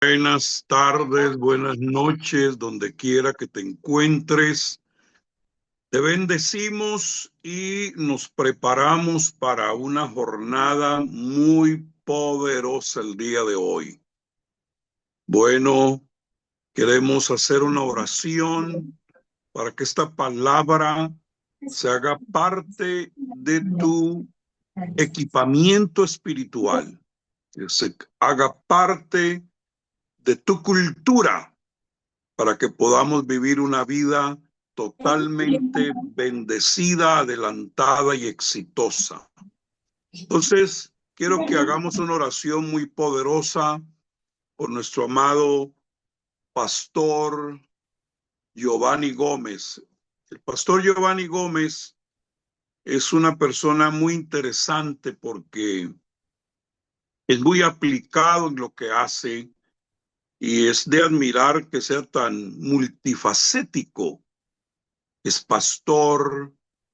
Buenas tardes, buenas noches, donde quiera que te encuentres. Te bendecimos y nos preparamos para una jornada muy poderosa el día de hoy. Bueno, queremos hacer una oración para que esta palabra se haga parte de tu equipamiento espiritual, que se haga parte de tu cultura para que podamos vivir una vida totalmente bendecida, adelantada y exitosa. Entonces, quiero que hagamos una oración muy poderosa por nuestro amado pastor Giovanni Gómez. El pastor Giovanni Gómez es una persona muy interesante porque es muy aplicado en lo que hace y es de admirar que sea tan multifacético. Es pastor,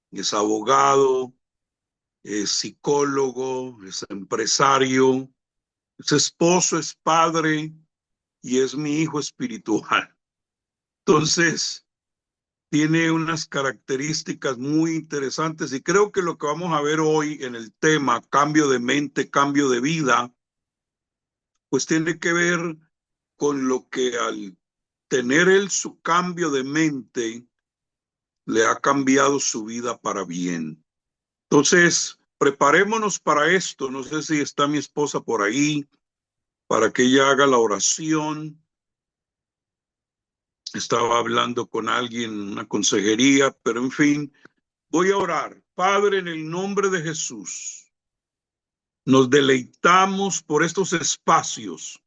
es abogado, es psicólogo, es empresario, es esposo, es padre y es mi hijo espiritual. Entonces, tiene unas características muy interesantes y creo que lo que vamos a ver hoy en el tema cambio de mente, cambio de vida, pues tiene que ver con lo que al tener él su cambio de mente, le ha cambiado su vida para bien. Entonces, preparémonos para esto. No sé si está mi esposa por ahí para que ella haga la oración. Estaba hablando con alguien en una consejería, pero en fin, voy a orar. Padre, en el nombre de Jesús, nos deleitamos por estos espacios,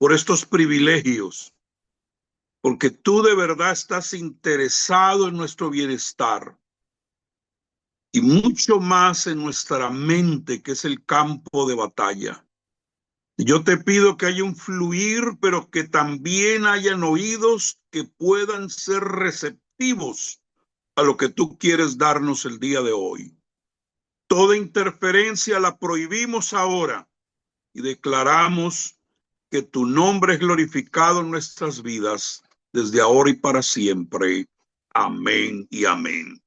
por estos privilegios, porque tú de verdad estás interesado en nuestro bienestar y mucho más en nuestra mente, que es el campo de batalla. Yo te pido que haya un fluir, pero que también hayan oídos que puedan ser receptivos a lo que tú quieres darnos el día de hoy. Toda interferencia la prohibimos ahora y declaramos que tu nombre es glorificado en nuestras vidas desde ahora y para siempre. Amén y amén.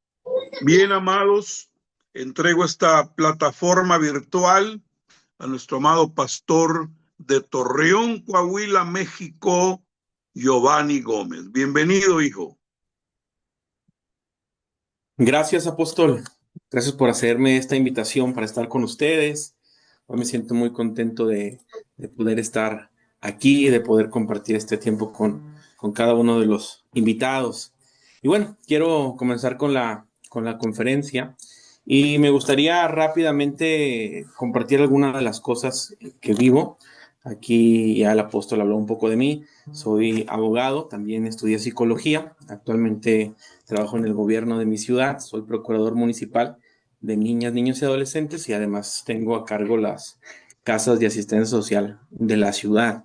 Bien, amados, entrego esta plataforma virtual a nuestro amado pastor de Torreón, Coahuila, México, Giovanni Gómez. Bienvenido, hijo. Gracias, apóstol. Gracias por hacerme esta invitación para estar con ustedes. Hoy me siento muy contento de poder estar aquí, de poder compartir este tiempo con cada uno de los invitados. Y bueno, quiero comenzar con la conferencia y me gustaría rápidamente compartir algunas de las cosas que vivo. Aquí ya el apóstol habló un poco de mí. Soy abogado, también estudié psicología. Actualmente trabajo en el gobierno de mi ciudad, soy procurador municipal de niñas, niños y adolescentes y además tengo a cargo las casas de asistencia social de la ciudad,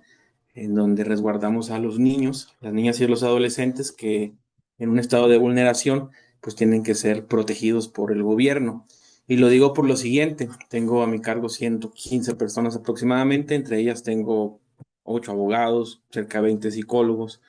en donde resguardamos a los niños, las niñas y los adolescentes que en un estado de vulneración pues tienen que ser protegidos por el gobierno. Y lo digo por lo siguiente, tengo a mi cargo 115 personas aproximadamente, entre ellas tengo 8 abogados, cerca de 20 psicólogos,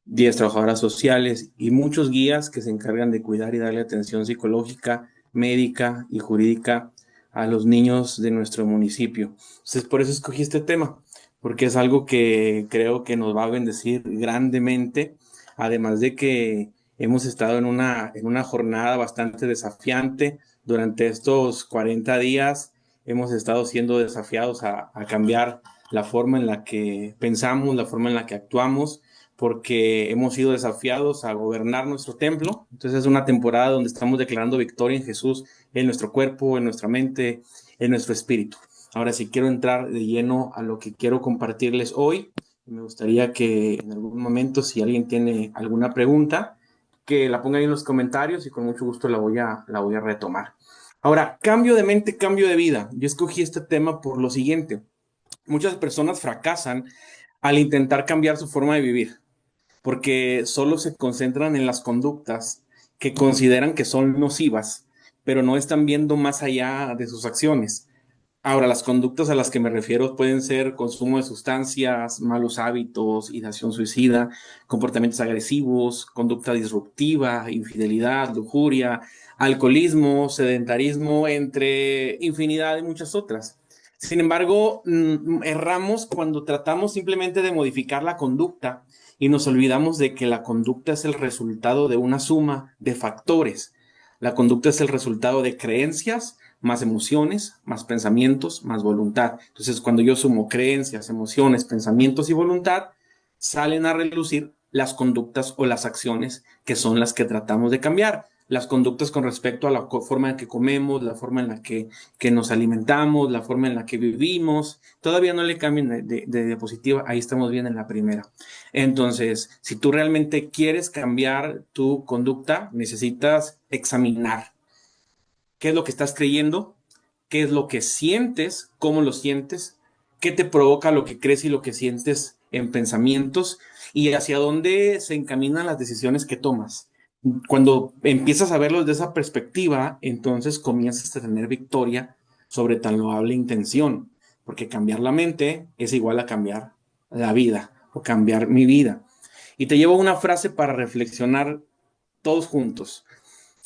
10 trabajadoras sociales y muchos guías que se encargan de cuidar y darle atención psicológica, médica y jurídica a los niños de nuestro municipio. Entonces, por eso escogí este tema, porque es algo que creo que nos va a bendecir grandemente, además de que hemos estado en una jornada bastante desafiante. Durante estos 40 días hemos estado siendo desafiados a cambiar la forma en la que pensamos, la forma en la que actuamos, porque hemos sido desafiados a gobernar nuestro templo. Entonces es una temporada donde estamos declarando victoria en Jesús, en nuestro cuerpo, en nuestra mente, en nuestro espíritu. Ahora sí quiero entrar de lleno a lo que quiero compartirles hoy. Me gustaría que en algún momento, si alguien tiene alguna pregunta, que la pongan en los comentarios y con mucho gusto la voy a retomar. Ahora, cambio de mente, cambio de vida. Yo escogí este tema por lo siguiente. Muchas personas fracasan al intentar cambiar su forma de vivir porque solo se concentran en las conductas que consideran que son nocivas, pero no están viendo más allá de sus acciones. Ahora, las conductas a las que me refiero pueden ser consumo de sustancias, malos hábitos, ideación suicida, comportamientos agresivos, conducta disruptiva, infidelidad, lujuria, alcoholismo, sedentarismo, entre infinidad de muchas otras. Sin embargo, erramos cuando tratamos simplemente de modificar la conducta y nos olvidamos de que la conducta es el resultado de una suma de factores. La conducta es el resultado de creencias, más emociones, más pensamientos, más voluntad. Entonces, cuando yo sumo creencias, emociones, pensamientos y voluntad, salen a relucir las conductas o las acciones que son las que tratamos de cambiar. Las conductas con respecto a la forma en que comemos, la forma en la que nos alimentamos, la forma en la que vivimos. Todavía no le cambien de diapositiva, ahí estamos bien en la primera. Entonces, si tú realmente quieres cambiar tu conducta, necesitas examinar qué es lo que estás creyendo, qué es lo que sientes, cómo lo sientes, qué te provoca lo que crees y lo que sientes en pensamientos y hacia dónde se encaminan las decisiones que tomas. Cuando empiezas a verlo desde esa perspectiva, entonces comienzas a tener victoria sobre tan loable intención, porque cambiar la mente es igual a cambiar la vida o cambiar mi vida. Y te llevo una frase para reflexionar todos juntos.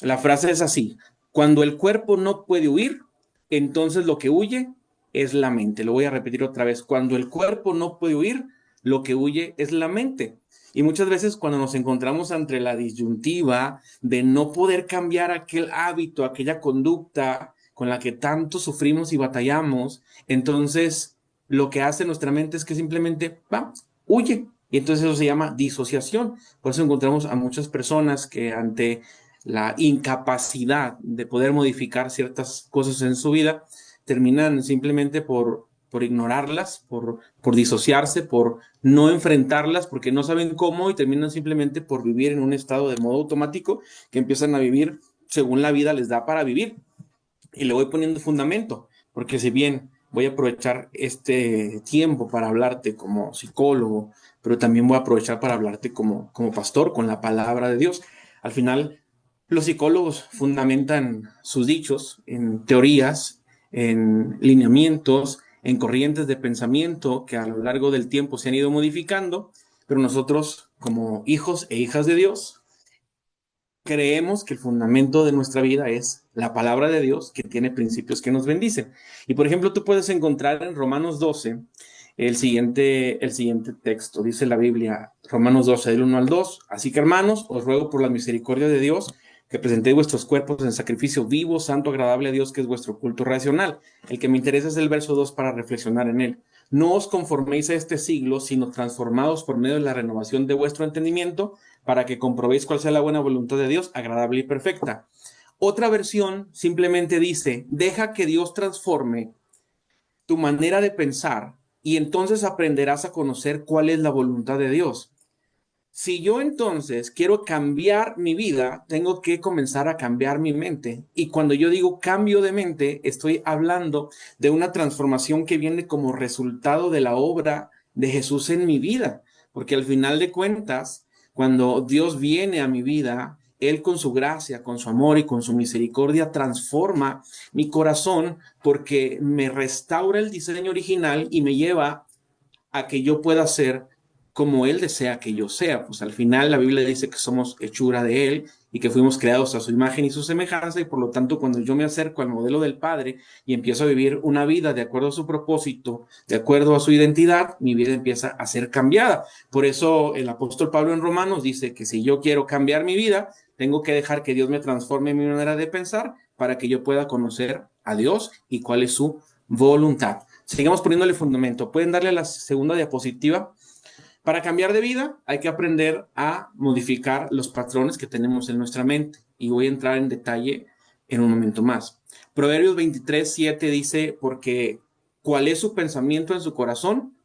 La frase es así: cuando el cuerpo no puede huir, entonces lo que huye es la mente. Lo voy a repetir otra vez: cuando el cuerpo no puede huir, lo que huye es la mente. Y muchas veces cuando nos encontramos ante la disyuntiva de no poder cambiar aquel hábito, aquella conducta con la que tanto sufrimos y batallamos, entonces lo que hace nuestra mente es que simplemente va, huye. Y entonces eso se llama disociación. Por eso encontramos a muchas personas que ante la incapacidad de poder modificar ciertas cosas en su vida, terminan simplemente por ignorarlas, por disociarse, por no enfrentarlas, porque no saben cómo y terminan simplemente por vivir en un estado de modo automático que empiezan a vivir según la vida les da para vivir. Y le voy poniendo fundamento, porque si bien voy a aprovechar este tiempo para hablarte como psicólogo, pero también voy a aprovechar para hablarte como pastor con la palabra de Dios. Al final, los psicólogos fundamentan sus dichos en teorías, en lineamientos, en corrientes de pensamiento que a lo largo del tiempo se han ido modificando, pero nosotros, como hijos e hijas de Dios, creemos que el fundamento de nuestra vida es la palabra de Dios, que tiene principios que nos bendicen. Y por ejemplo, tú puedes encontrar en Romanos 12 el siguiente texto. Dice la Biblia, Romanos 12, del 1 al 2. Así que, hermanos, os ruego por la misericordia de Dios que presentéis vuestros cuerpos en sacrificio vivo, santo, agradable a Dios, que es vuestro culto racional. El que me interesa es el verso 2 para reflexionar en él. No os conforméis a este siglo, sino transformados por medio de la renovación de vuestro entendimiento, para que comprobéis cuál sea la buena voluntad de Dios, agradable y perfecta. Otra versión simplemente dice: deja que Dios transforme tu manera de pensar y entonces aprenderás a conocer cuál es la voluntad de Dios. Si yo entonces quiero cambiar mi vida, tengo que comenzar a cambiar mi mente. Y cuando yo digo cambio de mente, estoy hablando de una transformación que viene como resultado de la obra de Jesús en mi vida. Porque al final de cuentas, cuando Dios viene a mi vida, Él con su gracia, con su amor y con su misericordia transforma mi corazón, porque me restaura el diseño original y me lleva a que yo pueda ser como Él desea que yo sea. Pues al final la Biblia dice que somos hechura de Él y que fuimos creados a su imagen y su semejanza, y por lo tanto cuando yo me acerco al modelo del Padre y empiezo a vivir una vida de acuerdo a su propósito, de acuerdo a su identidad, mi vida empieza a ser cambiada. Por eso el apóstol Pablo en Romanos dice que si yo quiero cambiar mi vida, tengo que dejar que Dios me transforme mi manera de pensar para que yo pueda conocer a Dios y cuál es su voluntad. Sigamos poniéndole fundamento. Pueden darle a la segunda diapositiva. Para cambiar de vida hay que aprender a modificar los patrones que tenemos en nuestra mente. Y voy a entrar en detalle en un momento más. Proverbios 23:7 dice: porque cuál es su pensamiento en su corazón,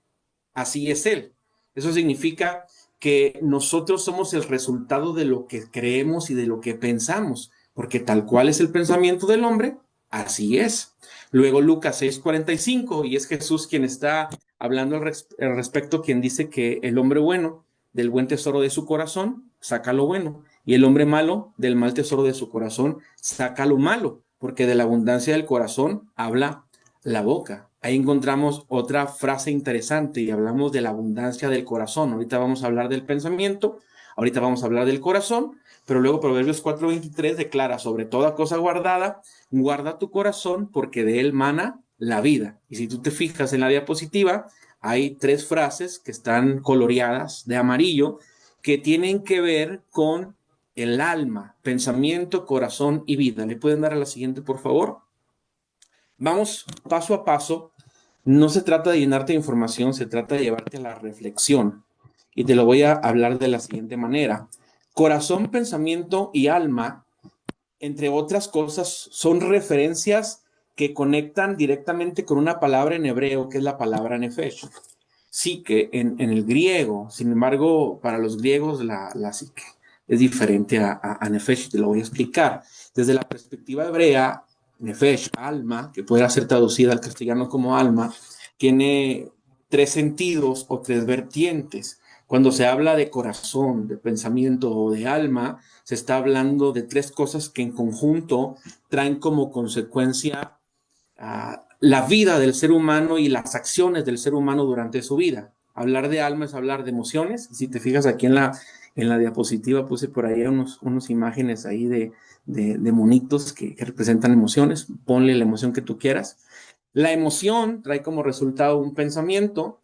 así es él. Eso significa que nosotros somos el resultado de lo que creemos y de lo que pensamos, porque tal cual es el pensamiento del hombre, así es. Luego Lucas 6:45, y es Jesús quien está hablando al respecto, quien dice que el hombre bueno del buen tesoro de su corazón saca lo bueno, y el hombre malo del mal tesoro de su corazón saca lo malo, porque de la abundancia del corazón habla la boca. Ahí encontramos otra frase interesante y hablamos de la abundancia del corazón. Ahorita vamos a hablar del pensamiento, ahorita vamos a hablar del corazón, pero luego Proverbios 4:23 declara: sobre toda cosa guardada, guarda tu corazón porque de él mana la vida. Y si tú te fijas en la diapositiva, hay tres frases que están coloreadas de amarillo que tienen que ver con el alma, pensamiento, corazón y vida. ¿Le pueden dar a la siguiente, por favor? Vamos paso a paso. No se trata de llenarte de información, se trata de llevarte a la reflexión. Y te lo voy a hablar de la siguiente manera. Corazón, pensamiento y alma, entre otras cosas, son referencias que conectan directamente con una palabra en hebreo, que es la palabra nefesh. Psique en el griego. Sin embargo, para los griegos la psique es diferente a nefesh, te lo voy a explicar. Desde la perspectiva hebrea, nefesh, alma, que puede ser traducida al castellano como alma, tiene tres sentidos o tres vertientes. Cuando se habla de corazón, de pensamiento o de alma, se está hablando de tres cosas que en conjunto traen como consecuencia la vida del ser humano y las acciones del ser humano durante su vida. Hablar de alma es hablar de emociones. Si te fijas aquí en la diapositiva puse por ahí unos imágenes ahí de monitos que representan emociones. Ponle la emoción que tú quieras. La emoción trae como resultado un pensamiento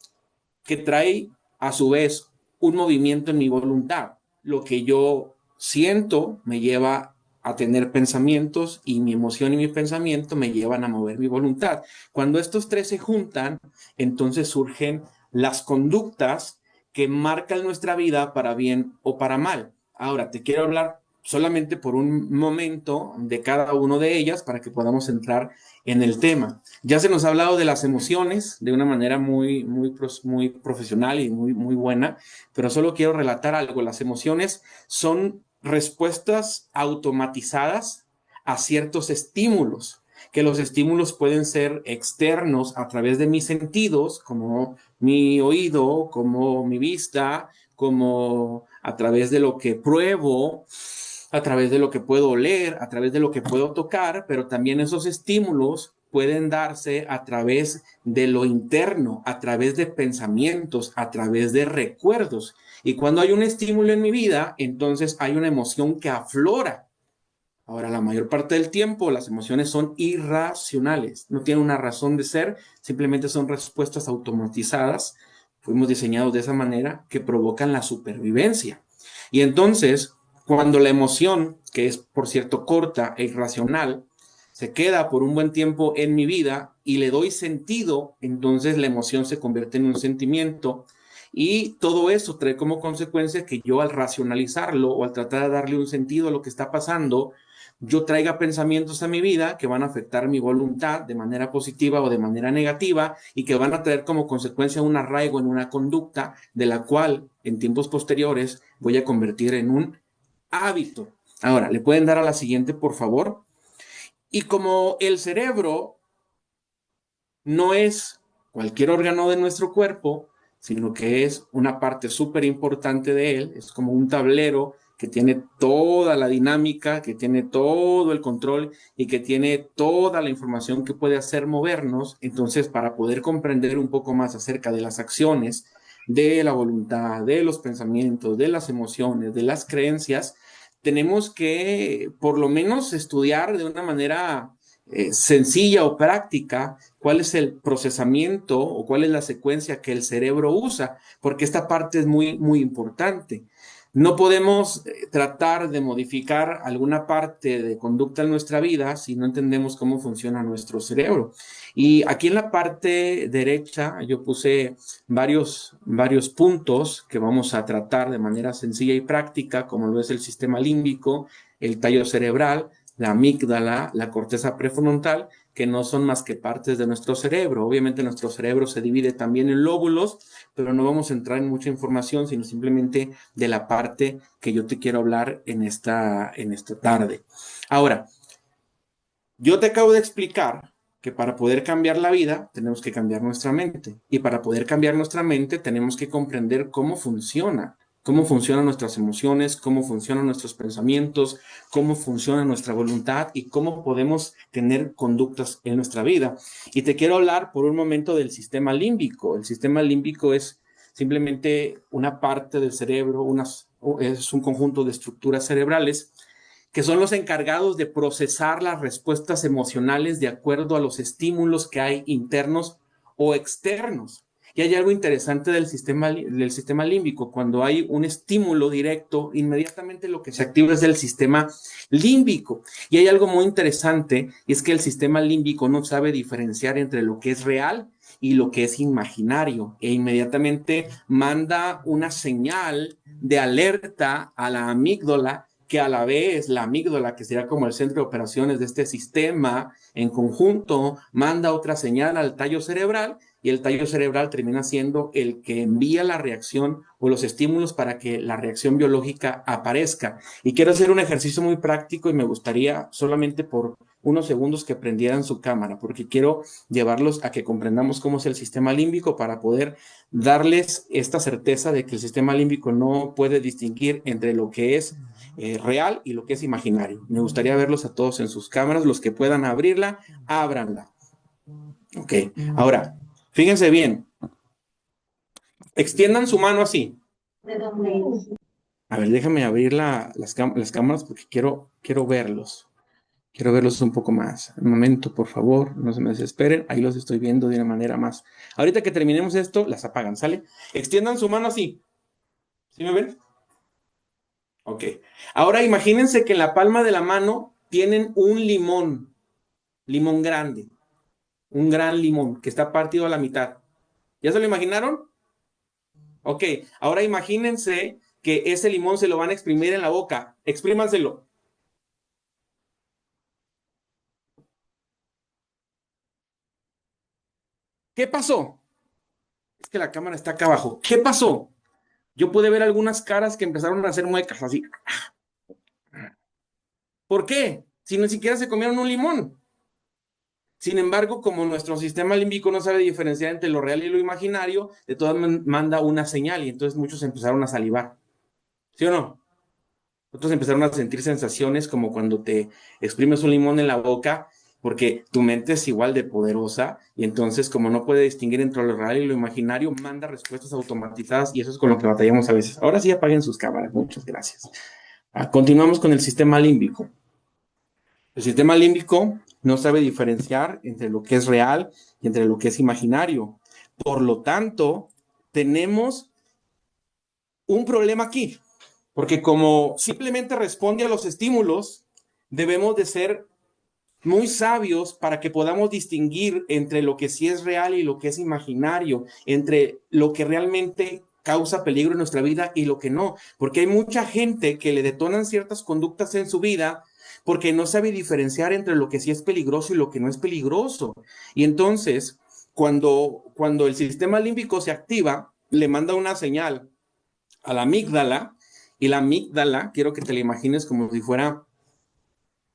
que trae a su vez un movimiento en mi voluntad. Lo que yo siento me lleva a tener pensamientos y mi emoción y mi pensamiento me llevan a mover mi voluntad. Cuando estos tres se juntan, entonces surgen las conductas que marcan nuestra vida para bien o para mal. Ahora, te quiero hablar solamente por un momento de cada una de ellas para que podamos entrar en el tema. Ya se nos ha hablado de las emociones de una manera muy profesional y muy buena, pero solo quiero relatar algo. Las emociones son respuestas automatizadas a ciertos estímulos, que los estímulos pueden ser externos a través de mis sentidos, como mi oído, como mi vista, como a través de lo que pruebo, a través de lo que puedo oler, a través de lo que puedo tocar, pero también esos estímulos pueden darse a través de lo interno, a través de pensamientos, a través de recuerdos. Y cuando hay un estímulo en mi vida, entonces hay una emoción que aflora. Ahora, la mayor parte del tiempo las emociones son irracionales, no tienen una razón de ser, simplemente son respuestas automatizadas. Fuimos diseñados de esa manera que provocan la supervivencia. Y entonces, cuando la emoción, que es por cierto corta e irracional, se queda por un buen tiempo en mi vida y le doy sentido, entonces la emoción se convierte en un sentimiento y todo eso trae como consecuencia que yo al racionalizarlo o al tratar de darle un sentido a lo que está pasando, yo traiga pensamientos a mi vida que van a afectar mi voluntad de manera positiva o de manera negativa y que van a traer como consecuencia un arraigo en una conducta de la cual en tiempos posteriores voy a convertir en un hábito. Ahora, ¿le pueden dar a la siguiente, por favor? Y como el cerebro no es cualquier órgano de nuestro cuerpo, sino que es una parte súper importante de él, es como un tablero que tiene toda la dinámica, que tiene todo el control y que tiene toda la información que puede hacer movernos. Entonces, para poder comprender un poco más acerca de las acciones, de la voluntad, de los pensamientos, de las emociones, de las creencias, tenemos que por lo menos estudiar de una manera sencilla o práctica cuál es el procesamiento o cuál es la secuencia que el cerebro usa, porque esta parte es muy importante. No podemos tratar de modificar alguna parte de conducta en nuestra vida si no entendemos cómo funciona nuestro cerebro. Y aquí en la parte derecha yo puse varios puntos que vamos a tratar de manera sencilla y práctica, como lo es el sistema límbico, el tallo cerebral, la amígdala, la corteza prefrontal, que no son más que partes de nuestro cerebro. Obviamente nuestro cerebro se divide también en lóbulos, pero no vamos a entrar en mucha información, sino simplemente de la parte que yo te quiero hablar en esta tarde. Ahora, yo te acabo de explicar que para poder cambiar la vida tenemos que cambiar nuestra mente y para poder cambiar nuestra mente tenemos que comprender cómo funciona cómo funcionan nuestras emociones, cómo funcionan nuestros pensamientos, cómo funciona nuestra voluntad y cómo podemos tener conductas en nuestra vida. Y te quiero hablar por un momento del sistema límbico. El sistema límbico es simplemente una parte del cerebro, es un conjunto de estructuras cerebrales que son los encargados de procesar las respuestas emocionales de acuerdo a los estímulos que hay internos o externos. Y hay algo interesante del sistema límbico. Cuando hay un estímulo directo, inmediatamente lo que se activa es el sistema límbico. Y hay algo muy interesante, y es que el sistema límbico no sabe diferenciar entre lo que es real y lo que es imaginario. E inmediatamente manda una señal de alerta a la amígdala, que a la vez la amígdala, que sería como el centro de operaciones de este sistema, en conjunto manda otra señal al tallo cerebral, y el tallo cerebral termina siendo el que envía la reacción o los estímulos para que la reacción biológica aparezca. Y quiero hacer un ejercicio muy práctico y me gustaría solamente por unos segundos que prendieran su cámara, porque quiero llevarlos a que comprendamos cómo es el sistema límbico para poder darles esta certeza de que el sistema límbico no puede distinguir entre lo que es real y lo que es imaginario. Me gustaría verlos a todos en sus cámaras. Los que puedan abrirla, ábranla. Ok, ahora, fíjense bien. Extiendan su mano así. A ver, déjame abrir las cámaras porque quiero verlos. Quiero verlos un poco más. Un momento, por favor, no se me desesperen. Ahí los estoy viendo de una manera más. Ahorita que terminemos esto, las apagan, ¿sale? Extiendan su mano así. ¿Sí me ven? Ok. Ahora imagínense que en la palma de la mano tienen un limón grande, un gran limón que está partido a la mitad. ¿Ya se lo imaginaron? Ok. Ahora imagínense que ese limón se lo van a exprimir en la boca. Exprímanselo. ¿Qué pasó? Es que la cámara está acá abajo. ¿Qué pasó? Yo pude ver algunas caras que empezaron a hacer muecas así. ¿Por qué? Si ni siquiera se comieron un limón. Sin embargo, como nuestro sistema límbico no sabe diferenciar entre lo real y lo imaginario, de todas manda una señal y entonces muchos empezaron a salivar. ¿Sí o no? Otros empezaron a sentir sensaciones como cuando te exprimes un limón en la boca, porque tu mente es igual de poderosa y entonces como no puede distinguir entre lo real y lo imaginario, manda respuestas automatizadas y eso es con lo que batallamos a veces. Ahora sí apaguen sus cámaras. Muchas gracias. Continuamos con el sistema límbico. El sistema límbico no sabe diferenciar entre lo que es real y entre lo que es imaginario. Por lo tanto, tenemos un problema aquí, porque como simplemente responde a los estímulos, debemos de ser muy sabios para que podamos distinguir entre lo que sí es real y lo que es imaginario, entre lo que realmente causa peligro en nuestra vida y lo que no, porque hay mucha gente que le detonan ciertas conductas en su vida porque no sabe diferenciar entre lo que sí es peligroso y lo que no es peligroso. Y entonces, cuando el sistema límbico se activa, le manda una señal a la amígdala, y la amígdala, quiero que te la imagines como si fuera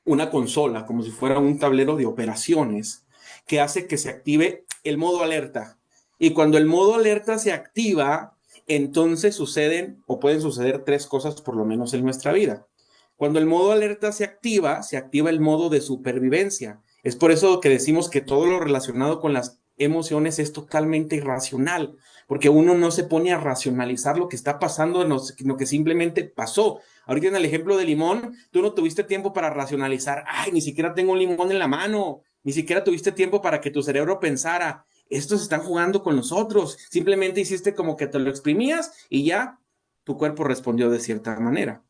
una consola, como si fuera un tablero de operaciones, que hace que se active el modo alerta. Y cuando el modo alerta se activa, entonces suceden o pueden suceder tres cosas por lo menos en nuestra vida. Cuando el modo alerta se activa el modo de supervivencia. Es por eso que decimos que todo lo relacionado con las emociones es totalmente irracional, porque uno no se pone a racionalizar lo que está pasando, sino que simplemente pasó. Ahorita en el ejemplo de limón, tú no tuviste tiempo para racionalizar, ay, ni siquiera tengo un limón en la mano, ni siquiera tuviste tiempo para que tu cerebro pensara, estos están jugando con nosotros, simplemente hiciste como que te lo exprimías y ya tu cuerpo respondió de cierta manera.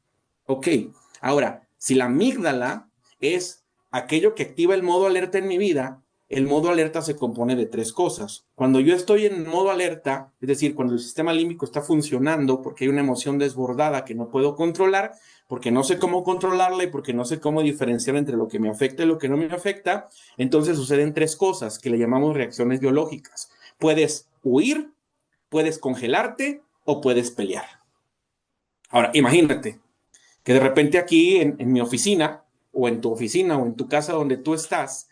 Ok, ahora, si la amígdala es aquello que activa el modo alerta en mi vida, el modo alerta se compone de tres cosas. Cuando yo estoy en modo alerta, es decir, cuando el sistema límbico está funcionando porque hay una emoción desbordada que no puedo controlar, porque no sé cómo controlarla y porque no sé cómo diferenciar entre lo que me afecta y lo que no me afecta, entonces suceden tres cosas que le llamamos reacciones biológicas. Puedes huir, puedes congelarte o puedes pelear. Ahora, imagínate que de repente aquí en mi oficina o en tu oficina o en tu casa donde tú estás,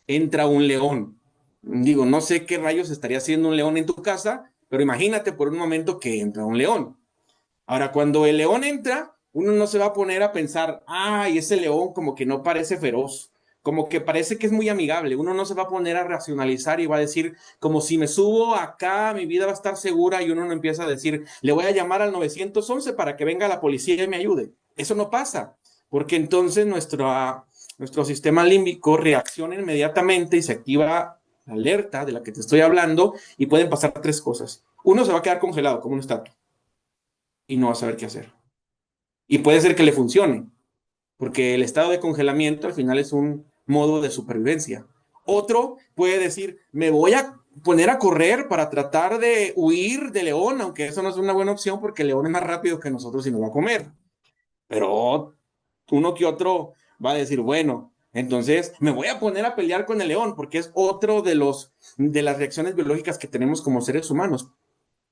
entra un león. Digo, no sé qué rayos estaría haciendo un león en tu casa, pero imagínate por un momento que entra un león. Ahora, cuando el león entra, uno no se va a poner a pensar, ay, ese león como que no parece feroz, como que parece que es muy amigable. Uno no se va a poner a racionalizar y va a decir, como si me subo acá, mi vida va a estar segura, y uno no empieza a decir, le voy a llamar al 911 para que venga la policía y me ayude. Eso no pasa, porque entonces nuestro sistema límbico reacciona inmediatamente y se activa la alerta de la que te estoy hablando, y pueden pasar tres cosas. Uno se va a quedar congelado como una estatua y no va a saber qué hacer. Y puede ser que le funcione, porque el estado de congelamiento al final es un modo de supervivencia. Otro puede decir, me voy a poner a correr para tratar de huir de león, aunque eso no es una buena opción porque el león es más rápido que nosotros y nos va a comer. Pero uno que otro va a decir, bueno, entonces me voy a poner a pelear con el león, porque es otro de las reacciones biológicas que tenemos como seres humanos.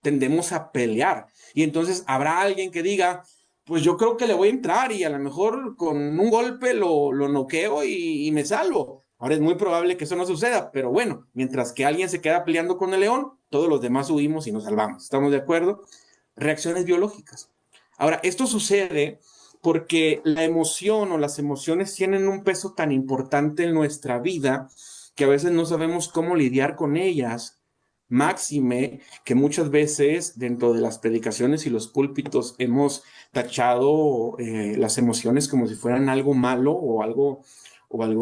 Tendemos a pelear. Y entonces habrá alguien que diga, pues yo creo que le voy a entrar y a lo mejor con un golpe lo noqueo y me salvo. Ahora es muy probable que eso no suceda, pero bueno, mientras que alguien se queda peleando con el león, todos los demás huimos y nos salvamos. ¿Estamos de acuerdo? Reacciones biológicas. Ahora, esto sucede porque la emoción o las emociones tienen un peso tan importante en nuestra vida que a veces no sabemos cómo lidiar con ellas. Máxime que muchas veces dentro de las predicaciones y los púlpitos hemos tachado las emociones como si fueran algo malo o algo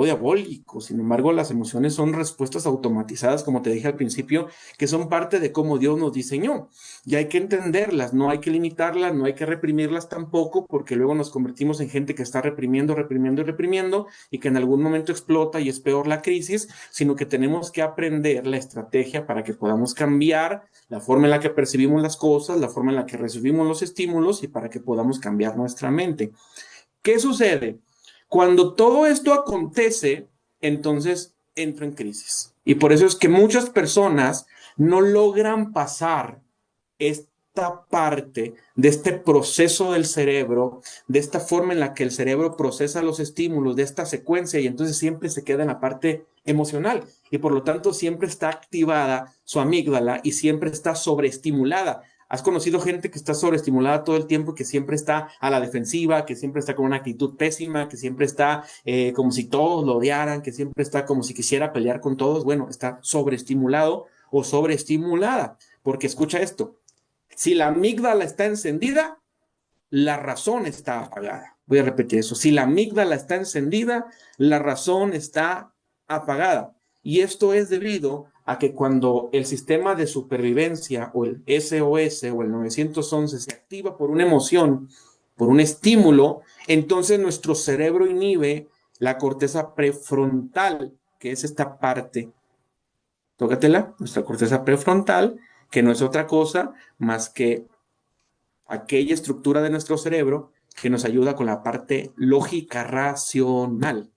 diabólico. Sin embargo, las emociones son respuestas automatizadas, como te dije al principio, que son parte de cómo Dios nos diseñó. Y hay que entenderlas, no hay que limitarlas, no hay que reprimirlas tampoco, porque luego nos convertimos en gente que está reprimiendo, reprimiendo y reprimiendo, y que en algún momento explota y es peor la crisis, sino que tenemos que aprender la estrategia para que podamos cambiar la forma en la que percibimos las cosas, la forma en la que recibimos los estímulos y para que podamos cambiar nuestra mente. ¿Qué sucede? Cuando todo esto acontece, entonces entro en crisis. Y por eso es que muchas personas no logran pasar esta parte de este proceso del cerebro, de esta forma en la que el cerebro procesa los estímulos, de esta secuencia, y entonces siempre se queda en la parte emocional y por lo tanto siempre está activada su amígdala y siempre está sobreestimulada. ¿Has conocido gente que está sobreestimulada todo el tiempo, que siempre está a la defensiva, que siempre está con una actitud pésima, que siempre está como si todos lo odiaran, que siempre está como si quisiera pelear con todos? Bueno, está sobreestimulado o sobreestimulada, porque escucha esto, si la amígdala está encendida, la razón está apagada. Voy a repetir eso. Si la amígdala está encendida, la razón está apagada. Y esto es debido a que cuando el sistema de supervivencia o el SOS o el 911 se activa por una emoción, por un estímulo, entonces nuestro cerebro inhibe la corteza prefrontal, que es esta parte, tócatela, nuestra corteza prefrontal, que no es otra cosa más que aquella estructura de nuestro cerebro que nos ayuda con la parte lógica racional.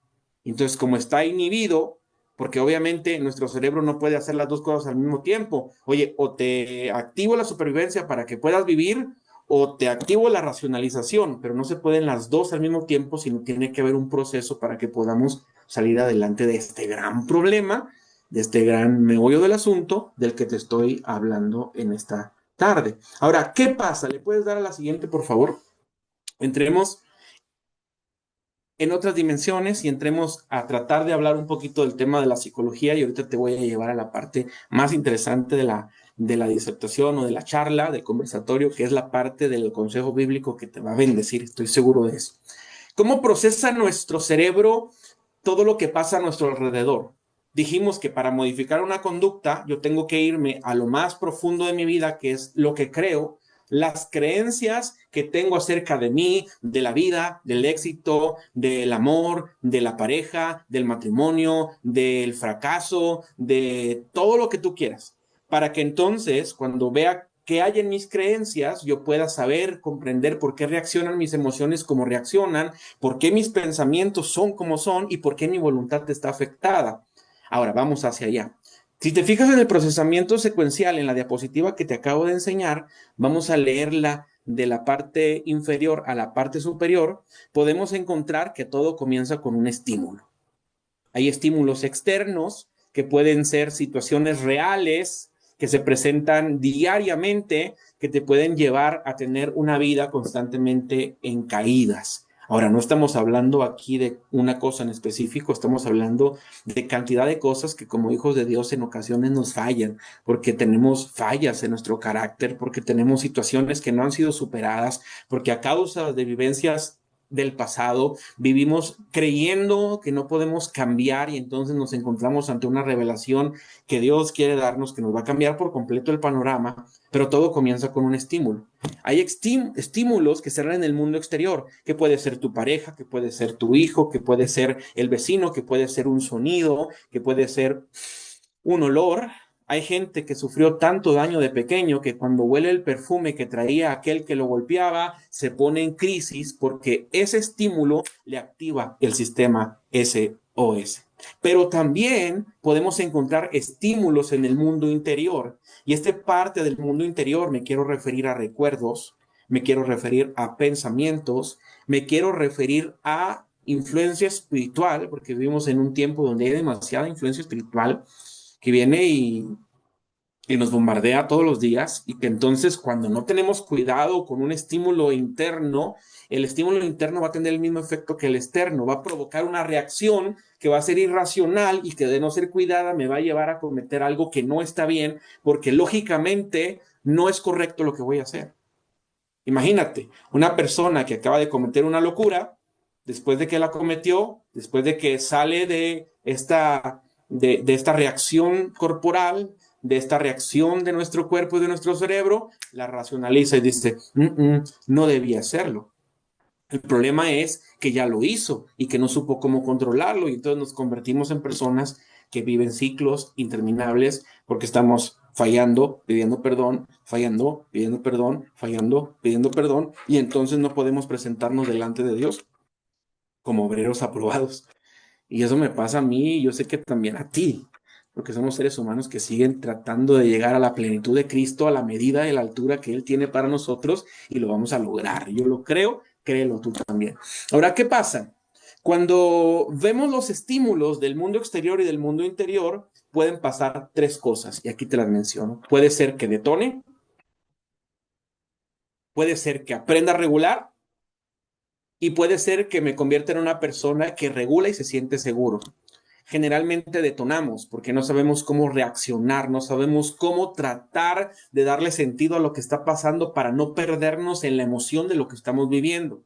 Entonces, como está inhibido, porque obviamente nuestro cerebro no puede hacer las dos cosas al mismo tiempo. Oye, o te activo la supervivencia para que puedas vivir, o te activo la racionalización, pero no se pueden las dos al mismo tiempo, sino tiene que haber un proceso para que podamos salir adelante de este gran problema, de este gran meollo del asunto del que te estoy hablando en esta tarde. Ahora, ¿qué pasa? ¿Le puedes dar a la siguiente, por favor? Entremos en otras dimensiones y entremos a tratar de hablar un poquito del tema de la psicología, y ahorita te voy a llevar a la parte más interesante de la disertación o de la charla, del conversatorio, que es la parte del consejo bíblico que te va a bendecir, estoy seguro de eso. ¿Cómo procesa nuestro cerebro todo lo que pasa a nuestro alrededor? Dijimos que para modificar una conducta yo tengo que irme a lo más profundo de mi vida, que es lo que creo, las creencias que tengo acerca de mí, de la vida, del éxito, del amor, de la pareja, del matrimonio, del fracaso, de todo lo que tú quieras, para que entonces cuando vea qué hay en mis creencias, yo pueda saber, comprender por qué reaccionan mis emociones como reaccionan, por qué mis pensamientos son como son y por qué mi voluntad está afectada. Ahora, vamos hacia allá. Si te fijas en el procesamiento secuencial en la diapositiva que te acabo de enseñar, vamos a leerla de la parte inferior a la parte superior, podemos encontrar que todo comienza con un estímulo. Hay estímulos externos que pueden ser situaciones reales que se presentan diariamente, que te pueden llevar a tener una vida constantemente en caídas. Ahora, no estamos hablando aquí de una cosa en específico, estamos hablando de cantidad de cosas que como hijos de Dios en ocasiones nos fallan, porque tenemos fallas en nuestro carácter, porque tenemos situaciones que no han sido superadas, porque a causa de vivencias del pasado, vivimos creyendo que no podemos cambiar y entonces nos encontramos ante una revelación que Dios quiere darnos, que nos va a cambiar por completo el panorama, pero todo comienza con un estímulo. Hay estímulos que se dan en el mundo exterior, que puede ser tu pareja, que puede ser tu hijo, que puede ser el vecino, que puede ser un sonido, que puede ser un olor. Hay gente que sufrió tanto daño de pequeño que cuando huele el perfume que traía aquel que lo golpeaba, se pone en crisis porque ese estímulo le activa el sistema SOS. Pero también podemos encontrar estímulos en el mundo interior. Y esta parte del mundo interior me quiero referir a recuerdos, me quiero referir a pensamientos, me quiero referir a influencia espiritual, porque vivimos en un tiempo donde hay demasiada influencia espiritual que viene y nos bombardea todos los días y que entonces cuando no tenemos cuidado con un estímulo interno, el estímulo interno va a tener el mismo efecto que el externo, va a provocar una reacción que va a ser irracional y que de no ser cuidada me va a llevar a cometer algo que no está bien porque lógicamente no es correcto lo que voy a hacer. Imagínate, una persona que acaba de cometer una locura, después de que la cometió, después de que sale de esta reacción corporal, de esta reacción de nuestro cuerpo y de nuestro cerebro, la racionaliza y dice, no debía hacerlo. El problema es que ya lo hizo y que no supo cómo controlarlo y entonces nos convertimos en personas que viven ciclos interminables porque estamos fallando, pidiendo perdón, fallando, pidiendo perdón, fallando, pidiendo perdón y entonces no podemos presentarnos delante de Dios como obreros aprobados. Y eso me pasa a mí y yo sé que también a ti, porque somos seres humanos que siguen tratando de llegar a la plenitud de Cristo, a la medida de la altura que Él tiene para nosotros y lo vamos a lograr. Yo lo creo, créelo tú también. Ahora, ¿qué pasa? Cuando vemos los estímulos del mundo exterior y del mundo interior, pueden pasar tres cosas y aquí te las menciono. Puede ser que detone, puede ser que aprenda a regular y puede ser que me convierta en una persona que regula y se siente seguro. Generalmente detonamos porque no sabemos cómo reaccionar, no sabemos cómo tratar de darle sentido a lo que está pasando para no perdernos en la emoción de lo que estamos viviendo.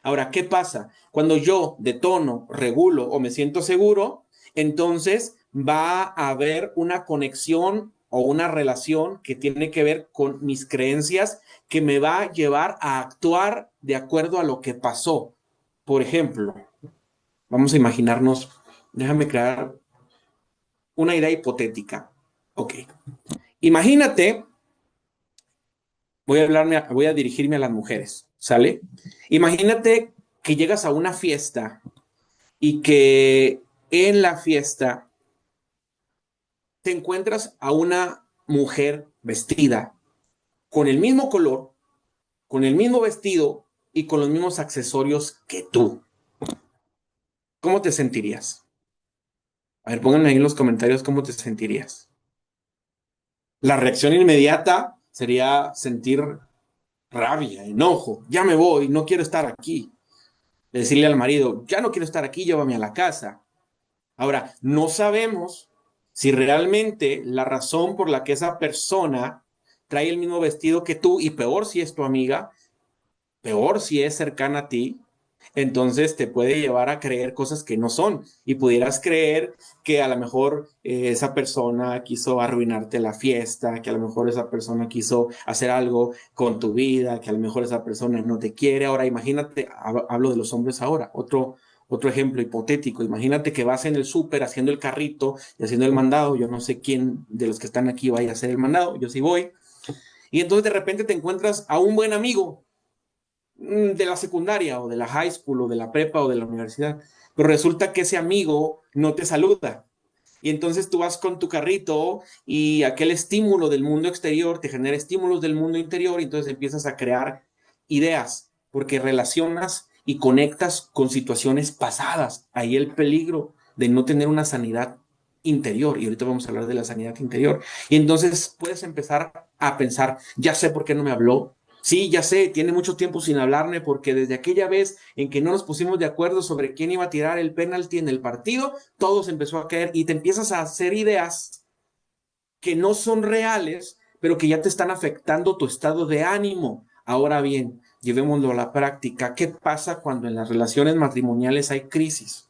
Ahora, ¿qué pasa? Cuando yo detono, regulo o me siento seguro, entonces va a haber una conexión o una relación que tiene que ver con mis creencias que me va a llevar a actuar de acuerdo a lo que pasó. Por ejemplo, vamos a imaginarnos, déjame crear una idea hipotética. Ok. Imagínate, voy a dirigirme a las mujeres, ¿sale? Imagínate que llegas a una fiesta y que en la fiesta te encuentras a una mujer vestida con el mismo color, con el mismo vestido y con los mismos accesorios que tú. ¿Cómo te sentirías? A ver, pónganme ahí en los comentarios cómo te sentirías. La reacción inmediata sería sentir rabia, enojo, ya me voy, no quiero estar aquí. Decirle al marido, ya no quiero estar aquí, llévame a la casa. Ahora, no sabemos si realmente la razón por la que esa persona trae el mismo vestido que tú, y peor si es tu amiga, peor si es cercana a ti, entonces te puede llevar a creer cosas que no son y pudieras creer que a lo mejor esa persona quiso arruinarte la fiesta, que a lo mejor esa persona quiso hacer algo con tu vida, que a lo mejor esa persona no te quiere. Ahora imagínate, hablo de los hombres ahora, otro ejemplo hipotético, imagínate que vas en el súper haciendo el carrito y haciendo el mandado, yo no sé quién de los que están aquí vaya a hacer el mandado, yo sí voy, y entonces de repente te encuentras a un buen amigo de la secundaria o de la high school o de la prepa o de la universidad, pero resulta que ese amigo no te saluda. Y entonces tú vas con tu carrito y aquel estímulo del mundo exterior te genera estímulos del mundo interior y entonces empiezas a crear ideas porque relacionas y conectas con situaciones pasadas. Ahí el peligro de no tener una sanidad interior, y ahorita vamos a hablar de la sanidad interior. Y entonces puedes empezar a pensar, ya sé por qué no me habló. Sí, ya sé, tiene mucho tiempo sin hablarme porque desde aquella vez en que no nos pusimos de acuerdo sobre quién iba a tirar el penalti en el partido, todo se empezó a caer y te empiezas a hacer ideas que no son reales, pero que ya te están afectando tu estado de ánimo. Ahora bien, llevémoslo a la práctica. ¿Qué pasa cuando en las relaciones matrimoniales hay crisis?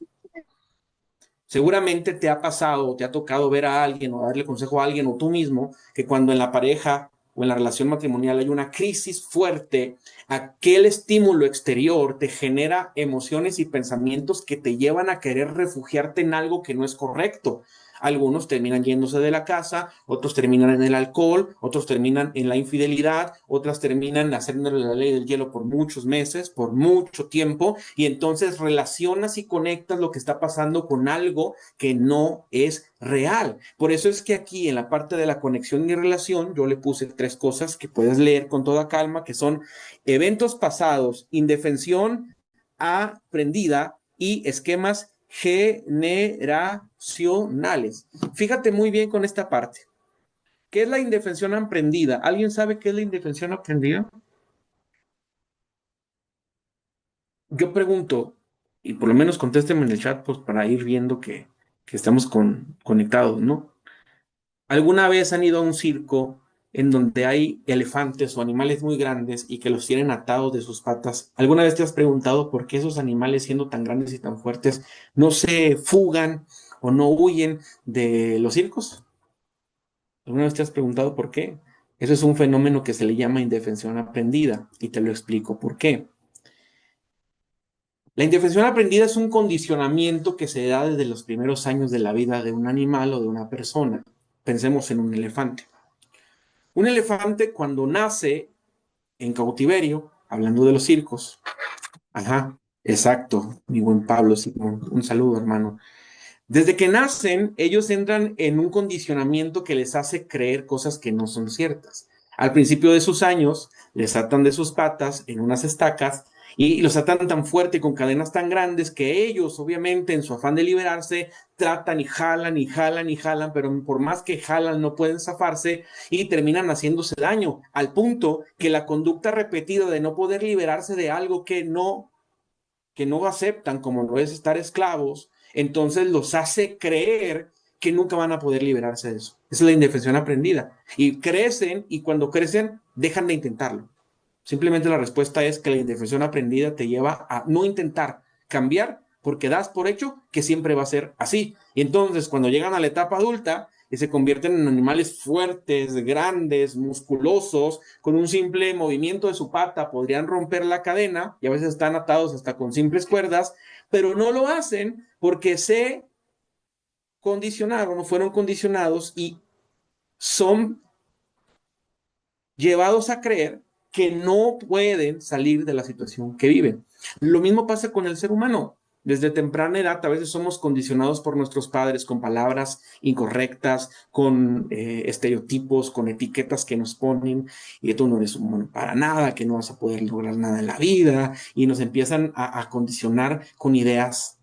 Seguramente te ha pasado o te ha tocado ver a alguien o darle consejo a alguien o tú mismo que cuando en la pareja o en la relación matrimonial hay una crisis fuerte, aquel estímulo exterior te genera emociones y pensamientos que te llevan a querer refugiarte en algo que no es correcto. Algunos terminan yéndose de la casa, otros terminan en el alcohol, otros terminan en la infidelidad, otras terminan haciéndole la ley del hielo por muchos meses, por mucho tiempo, y entonces relacionas y conectas lo que está pasando con algo que no es real. Por eso es que aquí en la parte de la conexión y relación yo le puse 3 cosas que puedes leer con toda calma, que son eventos pasados, indefensión aprendida y esquemas generacionales. Fíjate muy bien con esta parte. ¿Qué es la indefensión aprendida? ¿Alguien sabe qué es la indefensión aprendida? Yo pregunto, y por lo menos contésteme en el chat, pues para ir viendo que estamos conectados, ¿no? ¿Alguna vez han ido a un circo en donde hay elefantes o animales muy grandes y que los tienen atados de sus patas? ¿Alguna vez te has preguntado por qué esos animales, siendo tan grandes y tan fuertes, no se fugan o no huyen de los circos? ¿Alguna vez te has preguntado por qué? Eso es un fenómeno que se le llama indefensión aprendida y te lo explico por qué. La indefensión aprendida es un condicionamiento que se da desde los primeros años de la vida de un animal o de una persona. Pensemos en un elefante. Un elefante cuando nace en cautiverio, hablando de los circos, ajá, exacto, mi buen Pablo, sí, un saludo, hermano. Desde que nacen, ellos entran en un condicionamiento que les hace creer cosas que no son ciertas. Al principio de sus años, les atan de sus patas en unas estacas y los atan tan fuerte con cadenas tan grandes que ellos, obviamente, en su afán de liberarse, tratan y jalan y jalan y jalan, pero por más que jalan no pueden zafarse y terminan haciéndose daño, al punto que la conducta repetida de no poder liberarse de algo que no aceptan, como lo es estar esclavos, entonces los hace creer que nunca van a poder liberarse de eso. Esa es la indefensión aprendida. Y crecen, y cuando crecen, dejan de intentarlo. Simplemente la respuesta es que la indefensión aprendida te lleva a no intentar cambiar porque das por hecho que siempre va a ser así. Y entonces cuando llegan a la etapa adulta y se convierten en animales fuertes, grandes, musculosos, con un simple movimiento de su pata podrían romper la cadena y a veces están atados hasta con simples cuerdas, pero no lo hacen porque se condicionaron o fueron condicionados y son llevados a creer que no pueden salir de la situación que viven. Lo mismo pasa con el ser humano. Desde temprana edad a veces somos condicionados por nuestros padres con palabras incorrectas, con estereotipos, con etiquetas que nos ponen y que tú no eres humano para nada, que no vas a poder lograr nada en la vida y nos empiezan a condicionar con ideas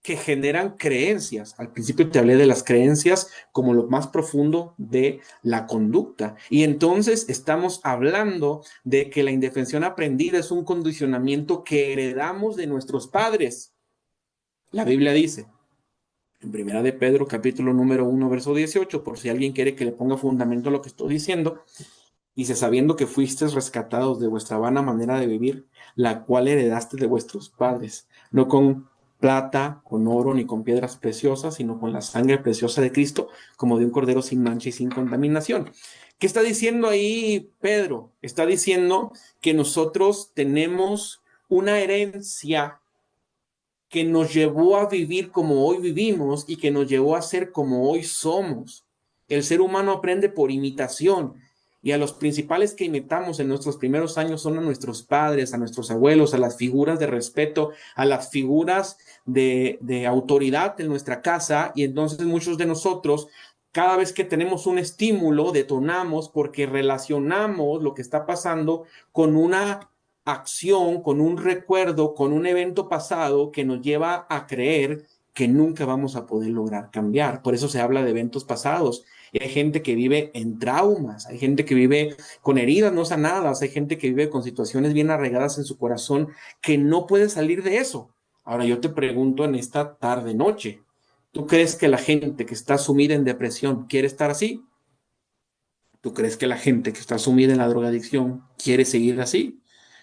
que generan creencias. Al principio te hablé de las creencias como lo más profundo de la conducta. Y entonces estamos hablando de que la indefensión aprendida es un condicionamiento que heredamos de nuestros padres. La Biblia dice, en Primera de Pedro, capítulo número 1, verso 18, por si alguien quiere que le ponga fundamento a lo que estoy diciendo, dice, sabiendo que fuisteis rescatados de vuestra vana manera de vivir, la cual heredaste de vuestros padres, no con plata, con oro, ni con piedras preciosas, sino con la sangre preciosa de Cristo, como de un cordero sin mancha y sin contaminación. ¿Qué está diciendo ahí Pedro? Está diciendo que nosotros tenemos una herencia que nos llevó a vivir como hoy vivimos y que nos llevó a ser como hoy somos. El ser humano aprende por imitación y a los principales que imitamos en nuestros primeros años son a nuestros padres, a nuestros abuelos, a las figuras de respeto, a las figuras de autoridad en nuestra casa y entonces muchos de nosotros cada vez que tenemos un estímulo detonamos porque relacionamos lo que está pasando con una acción, con un recuerdo, con un evento pasado que nos lleva a creer que nunca vamos a poder lograr cambiar. Por eso se habla de eventos pasados. Y hay gente que vive en traumas, hay gente que vive con heridas no sanadas, hay gente que vive con situaciones bien arraigadas en su corazón que no puede salir de eso. Ahora yo te pregunto en esta tarde noche, ¿tú crees que la gente que está sumida en depresión quiere estar así? ¿Tú crees que la gente que está sumida en la drogadicción quiere seguir así?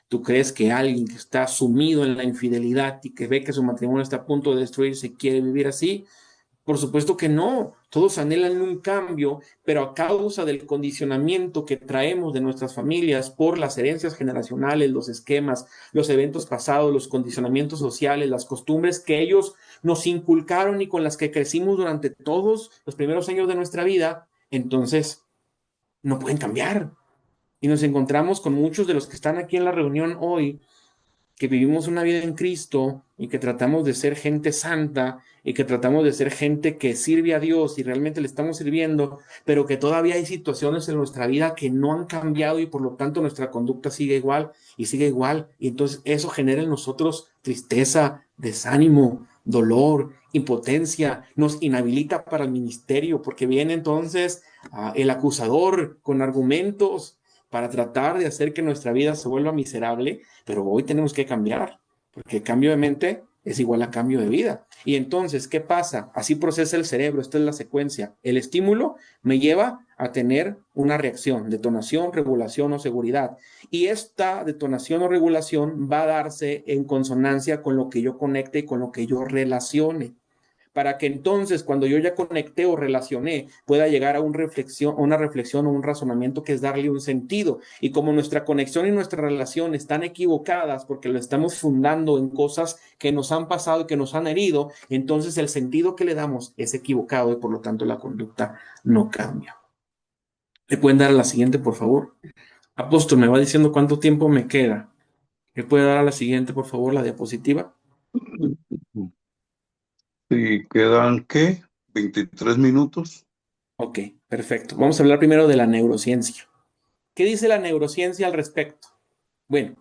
¿Tú crees que alguien que está sumido en la infidelidad y que ve que su matrimonio está a punto de destruirse quiere vivir así? Por supuesto que no, todos anhelan un cambio, pero a causa del condicionamiento que traemos de nuestras familias por las herencias generacionales, los esquemas, los eventos pasados, los condicionamientos sociales, las costumbres que ellos nos inculcaron y con las que crecimos durante todos los primeros años de nuestra vida, entonces no pueden cambiar. Y nos encontramos con muchos de los que están aquí en la reunión hoy que vivimos una vida en Cristo y que tratamos de ser gente santa y que tratamos de ser gente que sirve a Dios y realmente le estamos sirviendo, pero que todavía hay situaciones en nuestra vida que no han cambiado y por lo tanto nuestra conducta sigue igual y sigue igual. Y entonces eso genera en nosotros tristeza, desánimo, dolor, impotencia, nos inhabilita para el ministerio porque viene entonces el acusador con argumentos para tratar de hacer que nuestra vida se vuelva miserable, pero hoy tenemos que cambiar, porque cambio de mente es igual a cambio de vida. Y entonces, ¿qué pasa? Así procesa el cerebro, esta es la secuencia. El estímulo me lleva a tener una reacción, detonación, regulación o seguridad. Y esta detonación o regulación va a darse en consonancia con lo que yo conecte y con lo que yo relacione, para que entonces cuando yo ya conecté o relacioné pueda llegar a una reflexión o un razonamiento que es darle un sentido. Y como nuestra conexión y nuestra relación están equivocadas porque lo estamos fundando en cosas que nos han pasado y que nos han herido, entonces el sentido que le damos es equivocado y por lo tanto la conducta no cambia. ¿Le pueden dar a la siguiente, por favor? Apóstol, me va diciendo cuánto tiempo me queda. ¿Le puede dar a la siguiente, por favor, la diapositiva? Sí, quedan, ¿qué? 23 minutos. Ok, perfecto. Vamos a hablar primero de la neurociencia. ¿Qué dice la neurociencia al respecto? Bueno,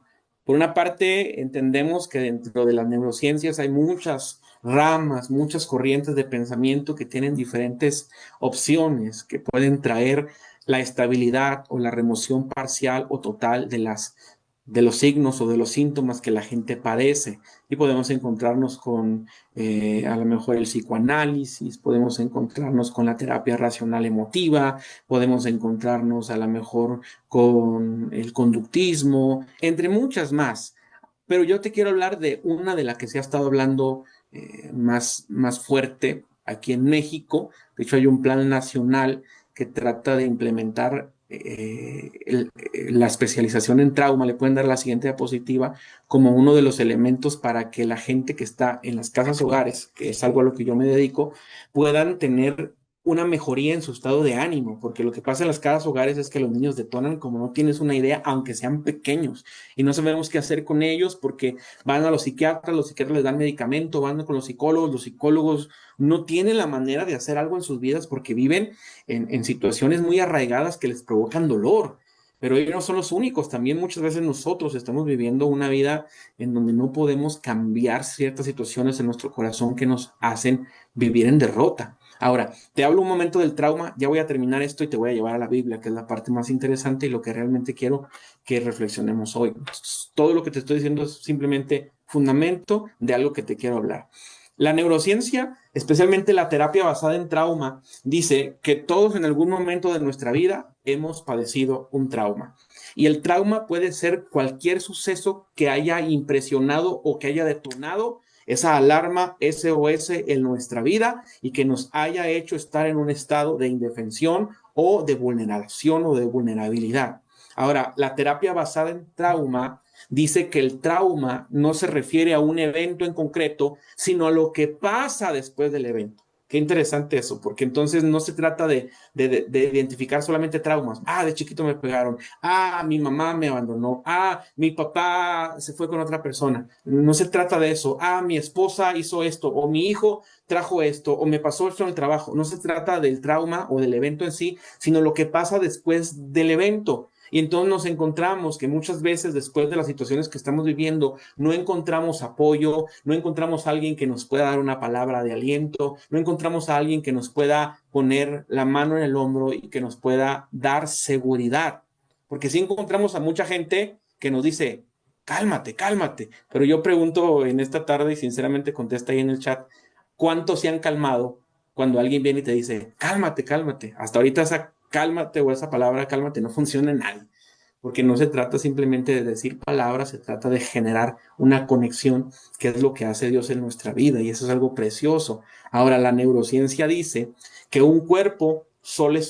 por una parte entendemos que dentro de las neurociencias hay muchas ramas, muchas corrientes de pensamiento que tienen diferentes opciones que pueden traer la estabilidad o la remoción parcial o total de los signos o de los síntomas que la gente padece. Y podemos encontrarnos con a lo mejor el psicoanálisis, podemos encontrarnos con la terapia racional emotiva, podemos encontrarnos a lo mejor con el conductismo, entre muchas más. Pero yo te quiero hablar de una de las que se ha estado hablando más fuerte aquí en México. De hecho, hay un plan nacional que trata de implementar la especialización en trauma. Le pueden dar la siguiente diapositiva como uno de los elementos para que la gente que está en las casas hogares, que es algo a lo que yo me dedico, puedan tener una mejoría en su estado de ánimo, porque lo que pasa en las casas hogares es que los niños detonan como no tienes una idea, aunque sean pequeños, y no sabemos qué hacer con ellos porque van a los psiquiatras les dan medicamento, van con los psicólogos no tienen la manera de hacer algo en sus vidas porque viven en situaciones muy arraigadas que les provocan dolor. Pero ellos no son los únicos, también muchas veces nosotros estamos viviendo una vida en donde no podemos cambiar ciertas situaciones en nuestro corazón que nos hacen vivir en derrota. Ahora, te hablo un momento del trauma, ya voy a terminar esto y te voy a llevar a la Biblia, que es la parte más interesante y lo que realmente quiero que reflexionemos hoy. Todo lo que te estoy diciendo es simplemente fundamento de algo que te quiero hablar. La neurociencia, especialmente la terapia basada en trauma, dice que todos en algún momento de nuestra vida hemos padecido un trauma. Y el trauma puede ser cualquier suceso que haya impresionado o que haya detonado esa alarma SOS en nuestra vida y que nos haya hecho estar en un estado de indefensión o de vulneración o de vulnerabilidad. Ahora, la terapia basada en trauma dice que el trauma no se refiere a un evento en concreto, sino a lo que pasa después del evento. Qué interesante eso, porque entonces no se trata de identificar solamente traumas. De chiquito me pegaron. Mi mamá me abandonó. Mi papá se fue con otra persona. No se trata de eso. Mi esposa hizo esto, o mi hijo trajo esto, o me pasó esto en el trabajo. No se trata del trauma o del evento en sí, sino lo que pasa después del evento. Y entonces nos encontramos que muchas veces después de las situaciones que estamos viviendo, no encontramos apoyo, no encontramos a alguien que nos pueda dar una palabra de aliento, no encontramos a alguien que nos pueda poner la mano en el hombro y que nos pueda dar seguridad. Porque sí encontramos a mucha gente que nos dice, cálmate, cálmate. Pero yo pregunto en esta tarde y sinceramente contesta ahí en el chat, ¿cuántos se han calmado cuando alguien viene y te dice, cálmate, cálmate? Hasta ahorita esa cálmate o esa palabra cálmate no funciona en nadie, porque no se trata simplemente de decir palabras, se trata de generar una conexión, que es lo que hace Dios en nuestra vida, y eso es algo precioso. Ahora, la neurociencia dice que un cuerpo solo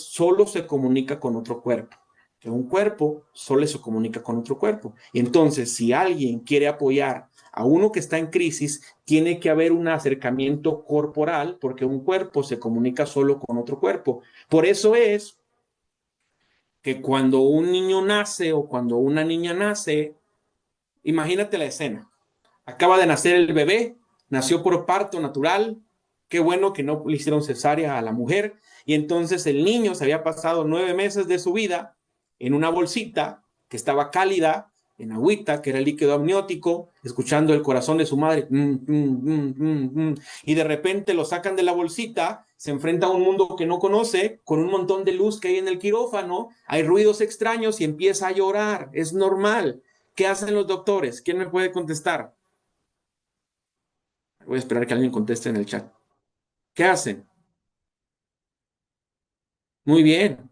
se comunica con otro cuerpo, que un cuerpo solo se comunica con otro cuerpo. Y entonces, si alguien quiere apoyar a uno que está en crisis, tiene que haber un acercamiento corporal, porque un cuerpo se comunica solo con otro cuerpo. Por eso es que cuando un niño nace o cuando una niña nace, imagínate la escena. Acaba de nacer el bebé, nació por parto natural, qué bueno que no le hicieron cesárea a la mujer, y entonces el niño se había pasado 9 meses de su vida en una bolsita que estaba cálida, en agüita, que era el líquido amniótico, escuchando el corazón de su madre, y de repente lo sacan de la bolsita, se enfrenta a un mundo que no conoce, con un montón de luz que hay en el quirófano, hay ruidos extraños y empieza a llorar, es normal. ¿Qué hacen los doctores? ¿Quién me puede contestar? Voy a esperar que alguien conteste en el chat. ¿Qué hacen? Muy bien.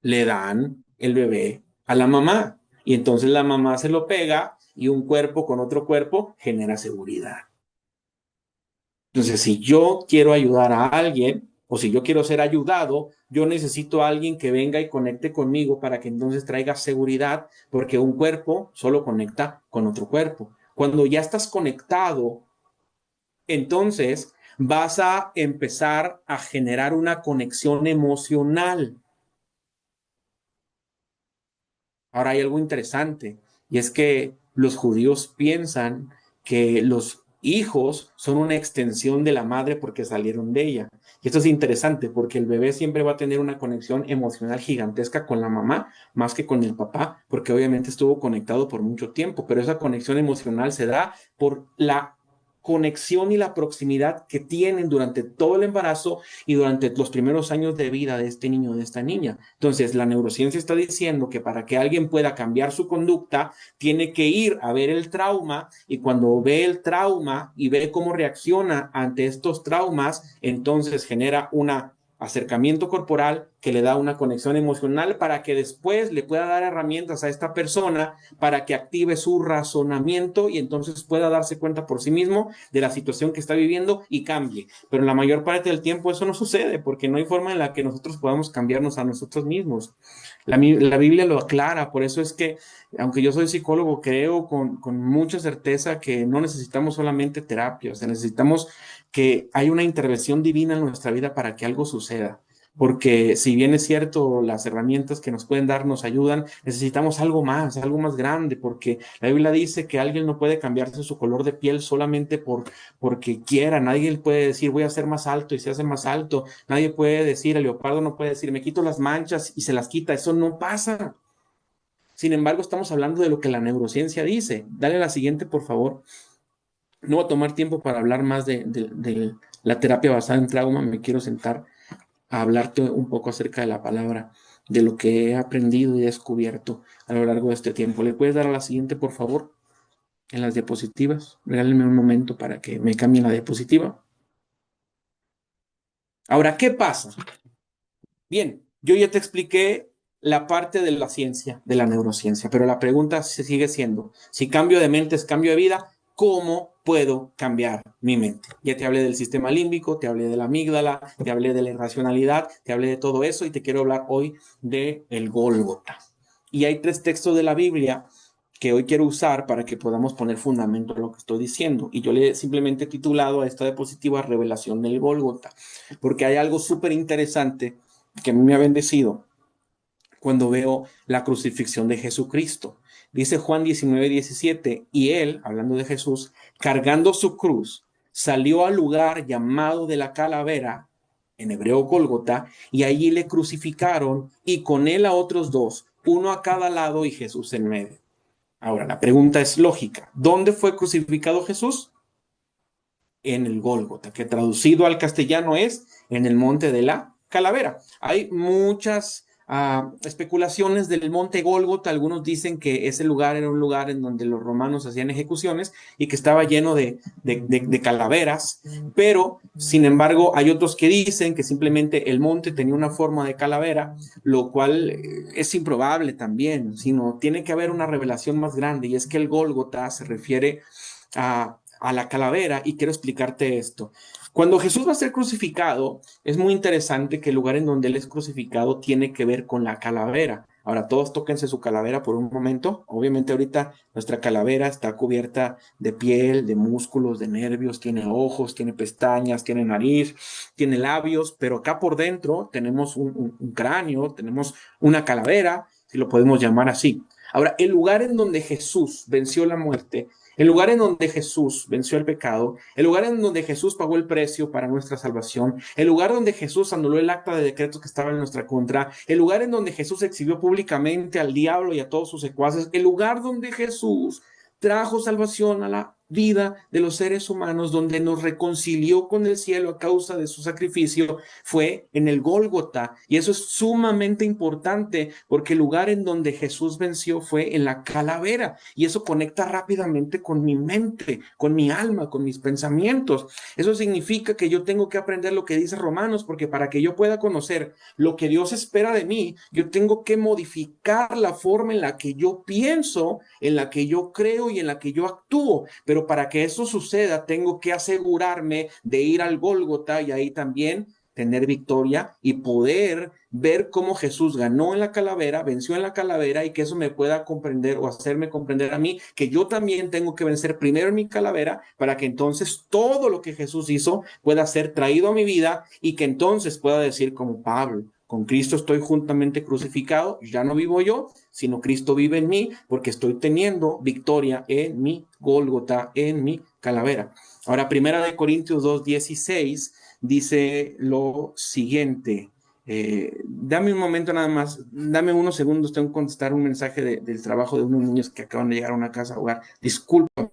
Le dan el bebé a la mamá. Y entonces la mamá se lo pega y un cuerpo con otro cuerpo genera seguridad. Entonces, si yo quiero ayudar a alguien o si yo quiero ser ayudado, yo necesito a alguien que venga y conecte conmigo para que entonces traiga seguridad, porque un cuerpo solo conecta con otro cuerpo. Cuando ya estás conectado, entonces vas a empezar a generar una conexión emocional. Ahora hay algo interesante, y es que los judíos piensan que los hijos son una extensión de la madre porque salieron de ella. Y esto es interesante porque el bebé siempre va a tener una conexión emocional gigantesca con la mamá más que con el papá, porque obviamente estuvo conectado por mucho tiempo, pero esa conexión emocional se da por la conexión y la proximidad que tienen durante todo el embarazo y durante los primeros años de vida de este niño o de esta niña. Entonces, la neurociencia está diciendo que para que alguien pueda cambiar su conducta, tiene que ir a ver el trauma, y cuando ve el trauma y ve cómo reacciona ante estos traumas, entonces genera una acercamiento corporal que le da una conexión emocional para que después le pueda dar herramientas a esta persona para que active su razonamiento y entonces pueda darse cuenta por sí mismo de la situación que está viviendo y cambie. Pero en la mayor parte del tiempo eso no sucede porque no hay forma en la que nosotros podamos cambiarnos a nosotros mismos. La Biblia lo aclara, por eso es que, aunque yo soy psicólogo, creo con mucha certeza que no necesitamos solamente terapia, o sea, necesitamos que haya una intervención divina en nuestra vida para que algo suceda. Porque si bien es cierto, las herramientas que nos pueden dar nos ayudan, necesitamos algo más grande, porque la Biblia dice que alguien no puede cambiarse su color de piel solamente porque quiera. Nadie puede decir voy a ser más alto y se hace más alto. Nadie puede decir, el leopardo no puede decir me quito las manchas y se las quita. Eso no pasa. Sin embargo, estamos hablando de lo que la neurociencia dice. Dale a la siguiente, por favor. No voy a tomar tiempo para hablar más de la terapia basada en trauma. Me quiero sentar a hablarte un poco acerca de la palabra, de lo que he aprendido y descubierto a lo largo de este tiempo. ¿Le puedes dar a la siguiente, por favor? En las diapositivas. Regálenme un momento para que me cambien la diapositiva. Ahora, ¿qué pasa? Bien, yo ya te expliqué la parte de la ciencia, de la neurociencia, pero la pregunta se sigue siendo, si cambio de mente es cambio de vida, ¿cómo puedo cambiar mi mente? Ya te hablé del sistema límbico, te hablé de la amígdala, te hablé de la irracionalidad, te hablé de todo eso y te quiero hablar hoy de el Gólgota. Y hay 3 textos de la Biblia que hoy quiero usar para que podamos poner fundamento a lo que estoy diciendo. Y yo le he simplemente titulado a esta diapositiva Revelación del Gólgota, porque hay algo súper interesante que a mí me ha bendecido cuando veo la crucifixión de Jesucristo. Dice Juan 19:17, y él, hablando de Jesús, cargando su cruz, salió al lugar llamado de la calavera, en hebreo Gólgota, y allí le crucificaron y con él a otros dos, uno a cada lado y Jesús en medio. Ahora, la pregunta es lógica. ¿Dónde fue crucificado Jesús? En el Gólgota, que traducido al castellano es en el monte de la calavera. Hay muchas especulaciones del monte Gólgota. Algunos dicen que ese lugar era un lugar en donde los romanos hacían ejecuciones y que estaba lleno de calaveras, pero sin embargo hay otros que dicen que simplemente el monte tenía una forma de calavera, lo cual es improbable también, sino tiene que haber una revelación más grande, y es que el Gólgota se refiere a la calavera, y quiero explicarte esto. Cuando Jesús va a ser crucificado, es muy interesante que el lugar en donde él es crucificado tiene que ver con la calavera. Ahora, todos tóquense su calavera por un momento. Obviamente ahorita nuestra calavera está cubierta de piel, de músculos, de nervios, tiene ojos, tiene pestañas, tiene nariz, tiene labios, pero acá por dentro tenemos un cráneo, tenemos una calavera, si lo podemos llamar así. Ahora, el lugar en donde Jesús venció la muerte, el lugar en donde Jesús venció el pecado, el lugar en donde Jesús pagó el precio para nuestra salvación, el lugar donde Jesús anuló el acta de decretos que estaba en nuestra contra, el lugar en donde Jesús exhibió públicamente al diablo y a todos sus secuaces, el lugar donde Jesús trajo salvación a la vida de los seres humanos, donde nos reconcilió con el cielo a causa de su sacrificio, fue en el Gólgota. Y eso es sumamente importante, porque el lugar en donde Jesús venció fue en la calavera, y eso conecta rápidamente con mi mente, con mi alma, con mis pensamientos. Eso significa que yo tengo que aprender lo que dice Romanos, porque para que yo pueda conocer lo que Dios espera de mí, yo tengo que modificar la forma en la que yo pienso, en la que yo creo y en la que yo actúo. Pero para que eso suceda, tengo que asegurarme de ir al Gólgota y ahí también tener victoria y poder ver cómo Jesús ganó en la calavera, venció en la calavera, y que eso me pueda comprender o hacerme comprender a mí que yo también tengo que vencer primero en mi calavera, para que entonces todo lo que Jesús hizo pueda ser traído a mi vida, y que entonces pueda decir como Pablo: con Cristo estoy juntamente crucificado, ya no vivo yo, sino Cristo vive en mí, porque estoy teniendo victoria en mi Gólgota, en mi calavera. Ahora, Primera de Corintios 2:16 dice lo siguiente. Dame un momento nada más, dame unos segundos, tengo que contestar un mensaje del trabajo de unos niños que acaban de llegar a una casa hogar. Disculpa.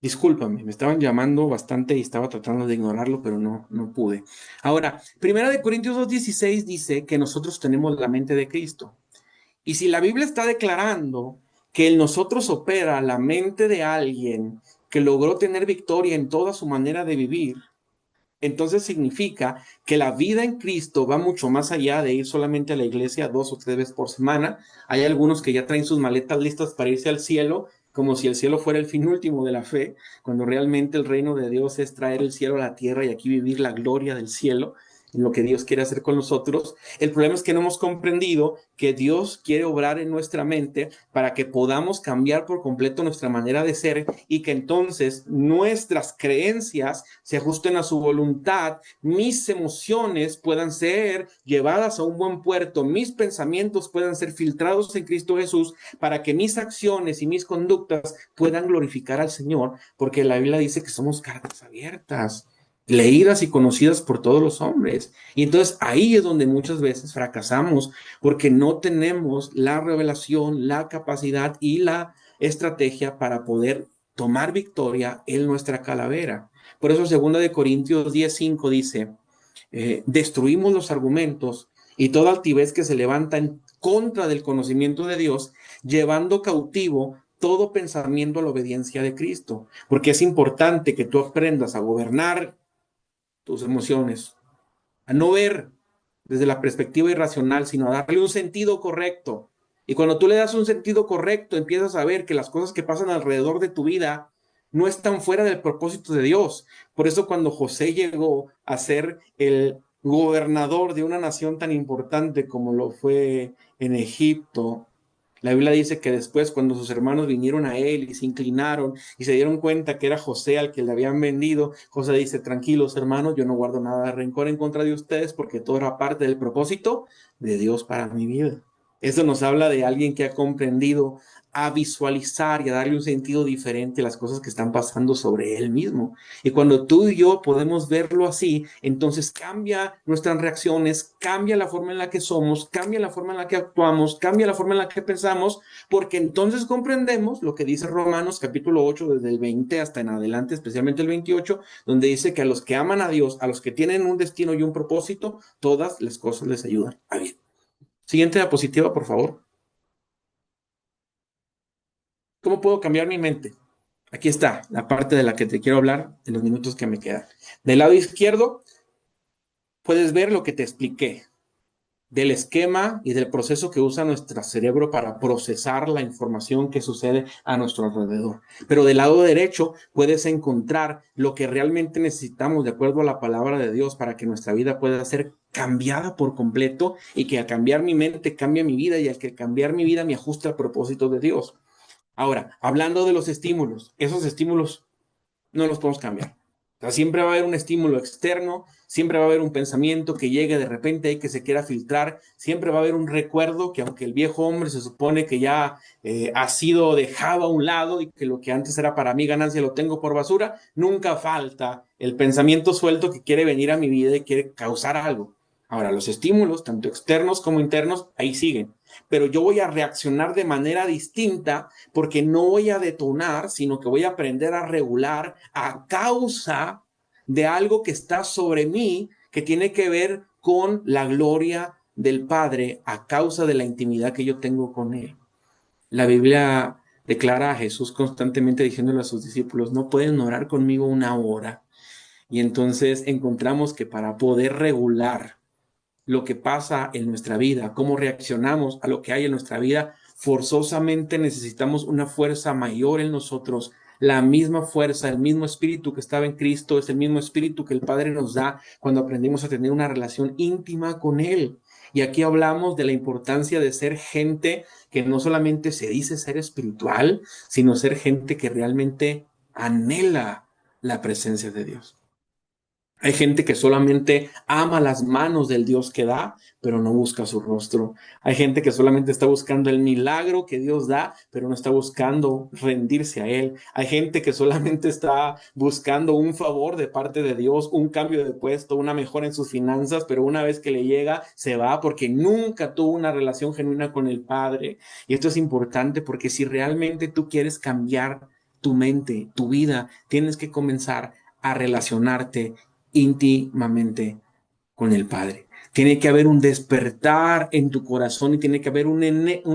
Discúlpame, me estaban llamando bastante y estaba tratando de ignorarlo, pero no pude. Ahora, Primera de Corintios 2:16 dice que nosotros tenemos la mente de Cristo. Y si la Biblia está declarando que en nosotros opera la mente de alguien que logró tener victoria en toda su manera de vivir, entonces significa que la vida en Cristo va mucho más allá de ir solamente a la iglesia 2 o 3 veces por semana. Hay algunos que ya traen sus maletas listas para irse al cielo, como si el cielo fuera el fin último de la fe, cuando realmente el reino de Dios es traer el cielo a la tierra y aquí vivir la gloria del cielo, en lo que Dios quiere hacer con nosotros. El problema es que no hemos comprendido que Dios quiere obrar en nuestra mente para que podamos cambiar por completo nuestra manera de ser, y que entonces nuestras creencias se ajusten a su voluntad, mis emociones puedan ser llevadas a un buen puerto, mis pensamientos puedan ser filtrados en Cristo Jesús, para que mis acciones y mis conductas puedan glorificar al Señor, porque la Biblia dice que somos cartas abiertas, leídas y conocidas por todos los hombres. Y entonces ahí es donde muchas veces fracasamos, porque no tenemos la revelación, la capacidad y la estrategia para poder tomar victoria en nuestra calavera. Por eso 2 Corintios 10:5 dice, destruimos los argumentos y toda altivez que se levanta en contra del conocimiento de Dios, llevando cautivo todo pensamiento a la obediencia de Cristo. Porque es importante que tú aprendas a gobernar tus emociones, a no ver desde la perspectiva irracional, sino a darle un sentido correcto. Y cuando tú le das un sentido correcto, empiezas a ver que las cosas que pasan alrededor de tu vida no están fuera del propósito de Dios. Por eso cuando José llegó a ser el gobernador de una nación tan importante como lo fue en Egipto, La Biblia dice que después, cuando sus hermanos vinieron a él y se inclinaron y se dieron cuenta que era José al que le habían vendido, José dice: tranquilos, hermanos, yo no guardo nada de rencor en contra de ustedes porque todo era parte del propósito de Dios para mi vida. Esto nos habla de alguien que ha comprendido a visualizar y a darle un sentido diferente a las cosas que están pasando sobre él mismo. Y cuando tú y yo podemos verlo así, entonces cambia nuestras reacciones, cambia la forma en la que somos, cambia la forma en la que actuamos, cambia la forma en la que pensamos, porque entonces comprendemos lo que dice Romanos capítulo 8, desde el 20 hasta en adelante, especialmente el 28, donde dice que a los que aman a Dios, a los que tienen un destino y un propósito, todas las cosas les ayudan a bien. Siguiente diapositiva, por favor. ¿Cómo puedo cambiar mi mente? Aquí está la parte de la que te quiero hablar en los minutos que me quedan. Del lado izquierdo puedes ver lo que te expliqué del esquema y del proceso que usa nuestro cerebro para procesar la información que sucede a nuestro alrededor. Pero del lado derecho puedes encontrar lo que realmente necesitamos de acuerdo a la palabra de Dios para que nuestra vida pueda ser cambiada por completo y que al cambiar mi mente cambie mi vida y al que cambiar mi vida me ajuste al propósito de Dios. Ahora, hablando de los estímulos, esos estímulos no los podemos cambiar. O sea, siempre va a haber un estímulo externo, siempre va a haber un pensamiento que llegue de repente y que se quiera filtrar, siempre va a haber un recuerdo que aunque el viejo hombre se supone que ya ha sido dejado a un lado y que lo que antes era para mí ganancia lo tengo por basura, nunca falta el pensamiento suelto que quiere venir a mi vida y quiere causar algo. Ahora, los estímulos, tanto externos como internos, ahí siguen. Pero yo voy a reaccionar de manera distinta porque no voy a detonar, sino que voy a aprender a regular a causa de algo que está sobre mí, que tiene que ver con la gloria del Padre, a causa de la intimidad que yo tengo con Él. La Biblia declara a Jesús constantemente diciéndole a sus discípulos: no pueden orar conmigo una hora. Y entonces encontramos que para poder regular lo que pasa en nuestra vida, cómo reaccionamos a lo que hay en nuestra vida, forzosamente necesitamos una fuerza mayor en nosotros. La misma fuerza, el mismo espíritu que estaba en Cristo, es el mismo espíritu que el Padre nos da cuando aprendemos a tener una relación íntima con Él. Y aquí hablamos de la importancia de ser gente que no solamente se dice ser espiritual, sino ser gente que realmente anhela la presencia de Dios. Hay gente que solamente ama las manos del Dios que da, pero no busca su rostro. Hay gente que solamente está buscando el milagro que Dios da, pero no está buscando rendirse a Él. Hay gente que solamente está buscando un favor de parte de Dios, un cambio de puesto, una mejora en sus finanzas, pero una vez que le llega, se va porque nunca tuvo una relación genuina con el Padre. Y esto es importante porque si realmente tú quieres cambiar tu mente, tu vida, tienes que comenzar a relacionarte íntimamente con el Padre. Tiene que haber un despertar en tu corazón y tiene que haber un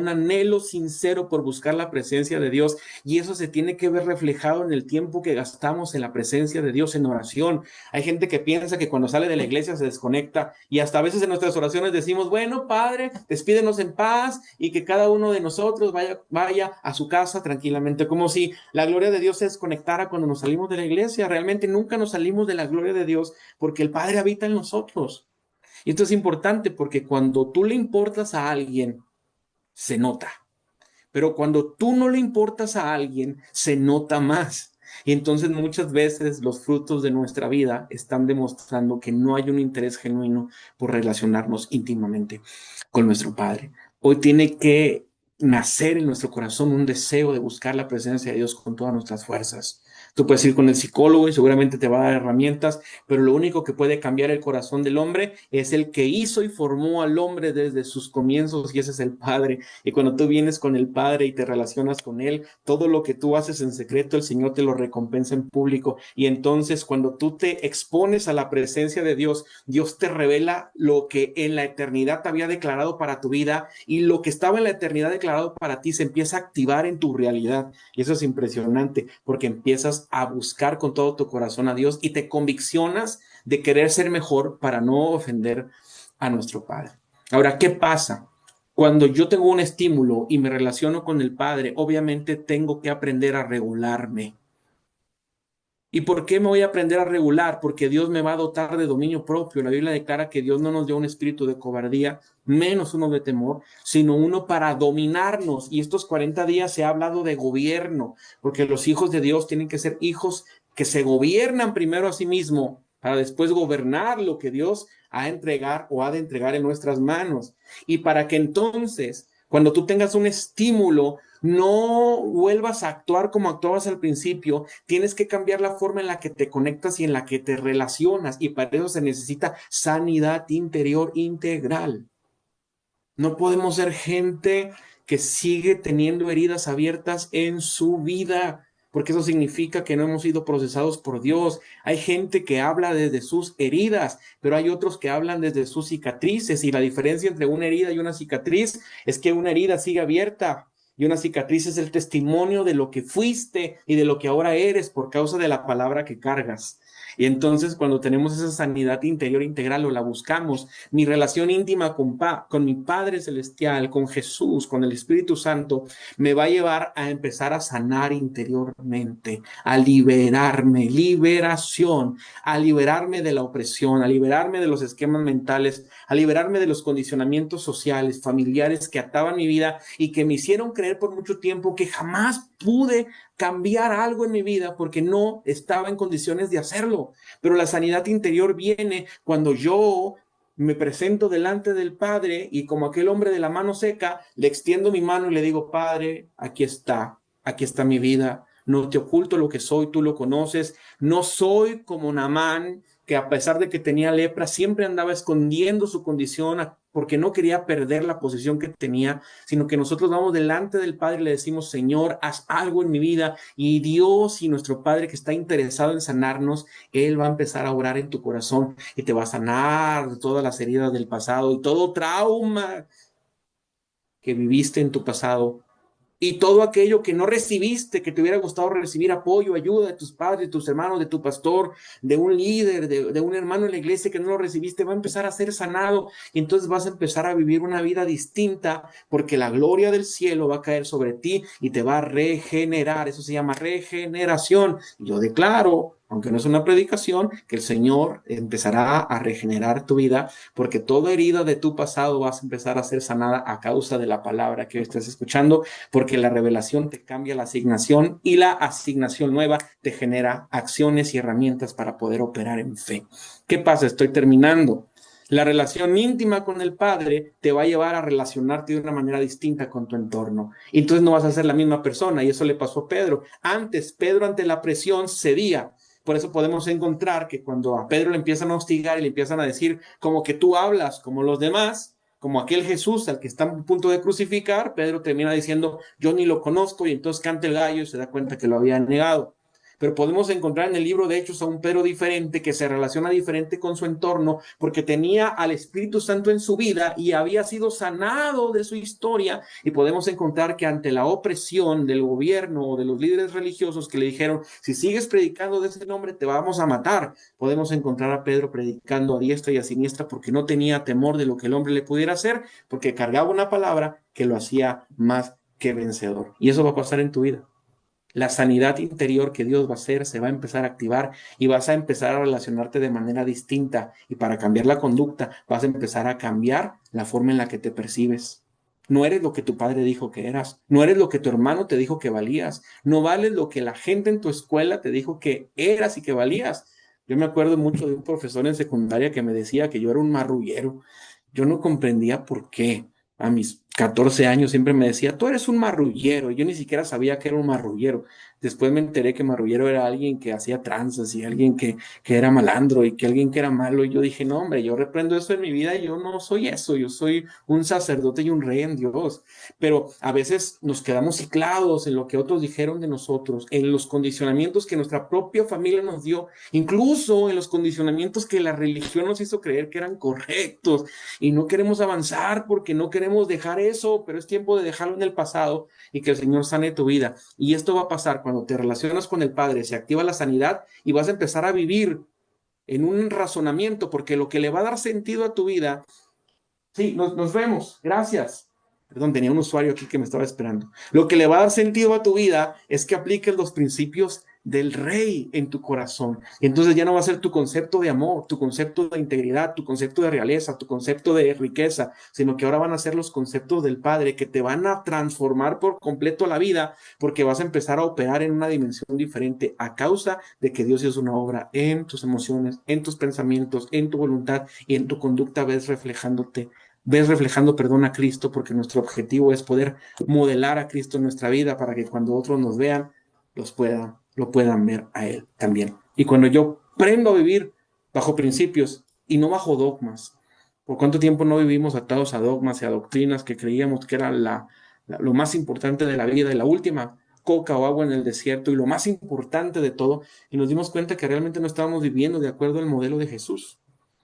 anhelo sincero por buscar la presencia de Dios. Y eso se tiene que ver reflejado en el tiempo que gastamos en la presencia de Dios en oración. Hay gente que piensa que cuando sale de la iglesia se desconecta y hasta a veces en nuestras oraciones decimos: bueno, Padre, despídenos en paz y que cada uno de nosotros vaya a su casa tranquilamente, como si la gloria de Dios se desconectara cuando nos salimos de la iglesia. Realmente nunca nos salimos de la gloria de Dios porque el Padre habita en nosotros. Y esto es importante porque cuando tú le importas a alguien, se nota. Pero cuando tú no le importas a alguien, se nota más. Y entonces muchas veces los frutos de nuestra vida están demostrando que no hay un interés genuino por relacionarnos íntimamente con nuestro Padre. Hoy tiene que nacer en nuestro corazón un deseo de buscar la presencia de Dios con todas nuestras fuerzas. Tú puedes ir con el psicólogo y seguramente te va a dar herramientas, pero lo único que puede cambiar el corazón del hombre es el que hizo y formó al hombre desde sus comienzos, y ese es el Padre. Y cuando tú vienes con el Padre y te relacionas con Él, todo lo que tú haces en secreto, el Señor te lo recompensa en público. Y entonces cuando tú te expones a la presencia de Dios, Dios te revela lo que en la eternidad te había declarado para tu vida, y lo que estaba en la eternidad declarado para ti se empieza a activar en tu realidad. Y eso es impresionante porque empiezas a buscar con todo tu corazón a Dios y te conviccionas de querer ser mejor para no ofender a nuestro Padre. Ahora, ¿qué pasa? Cuando yo tengo un estímulo y me relaciono con el Padre, obviamente tengo que aprender a regularme. ¿Y por qué me voy a aprender a regular? Porque Dios me va a dotar de dominio propio. La Biblia declara que Dios no nos dio un espíritu de cobardía, menos uno de temor, sino uno para dominarnos. Y estos 40 días se ha hablado de gobierno, porque los hijos de Dios tienen que ser hijos que se gobiernan primero a sí mismos para después gobernar lo que Dios ha de entregar o ha de entregar en nuestras manos. Y para que entonces, cuando tú tengas un estímulo, no vuelvas a actuar como actuabas al principio. Tienes que cambiar la forma en la que te conectas y en la que te relacionas, y para eso se necesita sanidad interior integral. No podemos ser gente que sigue teniendo heridas abiertas en su vida, porque eso significa que no hemos sido procesados por Dios. Hay gente que habla desde sus heridas, pero hay otros que hablan desde sus cicatrices, y la diferencia entre una herida y una cicatriz es que una herida sigue abierta y una cicatriz es el testimonio de lo que fuiste y de lo que ahora eres por causa de la palabra que cargas. Y entonces cuando tenemos esa sanidad interior integral o la buscamos, mi relación íntima con mi Padre Celestial, con Jesús, con el Espíritu Santo, me va a llevar a empezar a sanar interiormente, a liberarme, liberación, a liberarme de la opresión, a liberarme de los esquemas mentales, a liberarme de los condicionamientos sociales, familiares que ataban mi vida y que me hicieron creer por mucho tiempo que jamás pude cambiar algo en mi vida porque no estaba en condiciones de hacerlo. Pero la sanidad interior viene cuando yo me presento delante del Padre y, como aquel hombre de la mano seca, le extiendo mi mano y le digo: Padre, aquí está mi vida. No te oculto lo que soy, tú lo conoces. No soy como Naamán, que a pesar de que tenía lepra, siempre andaba escondiendo su condición porque no quería perder la posición que tenía, sino que nosotros vamos delante del Padre y le decimos: Señor, haz algo en mi vida. Y Dios y nuestro Padre, que está interesado en sanarnos, Él va a empezar a orar en tu corazón y te va a sanar todas las heridas del pasado y todo trauma que viviste en tu pasado. Y todo aquello que no recibiste, que te hubiera gustado recibir apoyo, ayuda de tus padres, de tus hermanos, de tu pastor, de un líder, de un hermano en la iglesia que no lo recibiste, va a empezar a ser sanado. Y entonces vas a empezar a vivir una vida distinta, porque la gloria del cielo va a caer sobre ti y te va a regenerar. Eso se llama regeneración. Y yo declaro, aunque no es una predicación, que el Señor empezará a regenerar tu vida, porque toda herida de tu pasado vas a empezar a ser sanada a causa de la palabra que hoy estás escuchando, porque la revelación te cambia la asignación y la asignación nueva te genera acciones y herramientas para poder operar en fe. ¿Qué pasa? Estoy terminando. La relación íntima con el Padre te va a llevar a relacionarte de una manera distinta con tu entorno. Y entonces no vas a ser la misma persona, y eso le pasó a Pedro. Pedro ante la presión cedía. Por eso podemos encontrar que cuando a Pedro le empiezan a hostigar y le empiezan a decir como que tú hablas como los demás, como aquel Jesús al que están a punto de crucificar, Pedro termina diciendo: yo ni lo conozco, y entonces canta el gallo y se da cuenta que lo había negado. Pero podemos encontrar en el libro de Hechos a un Pedro diferente, que se relaciona diferente con su entorno, porque tenía al Espíritu Santo en su vida y había sido sanado de su historia. Y podemos encontrar que ante la opresión del gobierno o de los líderes religiosos que le dijeron: si sigues predicando de ese nombre te vamos a matar, podemos encontrar a Pedro predicando a diestra y a siniestra, porque no tenía temor de lo que el hombre le pudiera hacer, porque cargaba una palabra que lo hacía más que vencedor. Y eso va a pasar en tu vida. La sanidad interior que Dios va a hacer se va a empezar a activar y vas a empezar a relacionarte de manera distinta. Y para cambiar la conducta, vas a empezar a cambiar la forma en la que te percibes. No eres lo que tu padre dijo que eras. No eres lo que tu hermano te dijo que valías. No vales lo que la gente en tu escuela te dijo que eras y que valías. Yo me acuerdo mucho de un profesor en secundaria que me decía que yo era un marrullero. Yo no comprendía por qué. A mis 14 años siempre me decía: tú eres un marrullero. Yo ni siquiera sabía que era un marrullero. Después me enteré que marrullero era alguien que hacía tranzas y alguien que era malandro y que alguien que era malo. Y yo dije: no, hombre, yo reprendo eso en mi vida. Yo no soy eso. Yo soy un sacerdote y un rey en Dios. Pero a veces nos quedamos ciclados en lo que otros dijeron de nosotros, en los condicionamientos que nuestra propia familia nos dio, incluso en los condicionamientos que la religión nos hizo creer que eran correctos. Y no queremos avanzar porque no queremos dejar eso, pero es tiempo de dejarlo en el pasado y que el Señor sane tu vida. Y esto va a pasar cuando te relacionas con el Padre, se activa la sanidad y vas a empezar a vivir en un razonamiento, porque lo que le va a dar sentido a tu vida... Sí, nos vemos, gracias. Perdón, tenía un usuario aquí que me estaba esperando. Lo que le va a dar sentido a tu vida es que apliques los principios del Rey en tu corazón. Y entonces ya no va a ser tu concepto de amor, tu concepto de integridad, tu concepto de realeza, tu concepto de riqueza, sino que ahora van a ser los conceptos del Padre que te van a transformar por completo la vida, porque vas a empezar a operar en una dimensión diferente a causa de que Dios hizo una obra en tus emociones, en tus pensamientos, en tu voluntad y en tu conducta. Ves reflejando, perdón, a Cristo, porque nuestro objetivo es poder modelar a Cristo en nuestra vida para que cuando otros nos vean, lo puedan ver a Él también. Y cuando yo aprendo a vivir bajo principios y no bajo dogmas, ¿por cuánto tiempo no vivimos atados a dogmas y a doctrinas que creíamos que era lo más importante de la vida y la última coca o agua en el desierto y lo más importante de todo? Y nos dimos cuenta que realmente no estábamos viviendo de acuerdo al modelo de Jesús.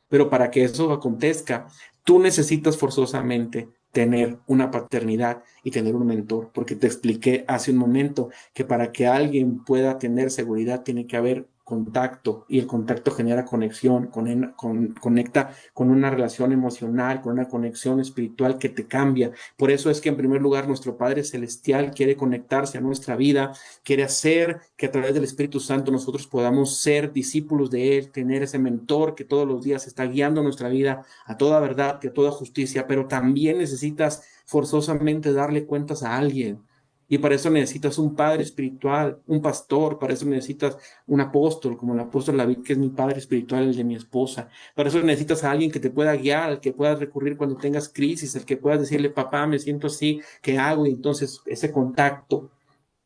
Pero para que eso acontezca, tú necesitas forzosamente tener una paternidad y tener un mentor, porque te expliqué hace un momento que para que alguien pueda tener seguridad tiene que haber contacto, y el contacto genera conexión, conecta con una relación emocional, con una conexión espiritual que te cambia. Por eso es que en primer lugar nuestro Padre Celestial quiere conectarse a nuestra vida, quiere hacer que a través del Espíritu Santo nosotros podamos ser discípulos de Él, tener ese mentor que todos los días está guiando nuestra vida a toda verdad, a toda justicia, pero también necesitas forzosamente darle cuentas a alguien. Y para eso necesitas un padre espiritual, un pastor, para eso necesitas un apóstol, como el apóstol David, que es mi padre espiritual, el de mi esposa. Para eso necesitas a alguien que te pueda guiar, al que puedas recurrir cuando tengas crisis, al que puedas decirle, papá, me siento así, ¿qué hago? Y entonces ese contacto,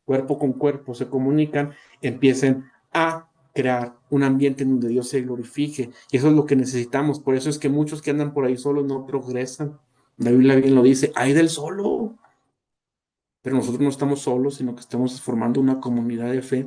cuerpo con cuerpo, se comunican, empiecen a crear un ambiente en donde Dios se glorifique. Y eso es lo que necesitamos. Por eso es que muchos que andan por ahí solos no progresan. La Biblia bien lo dice, hay del solo. Pero nosotros no estamos solos, sino que estamos formando una comunidad de fe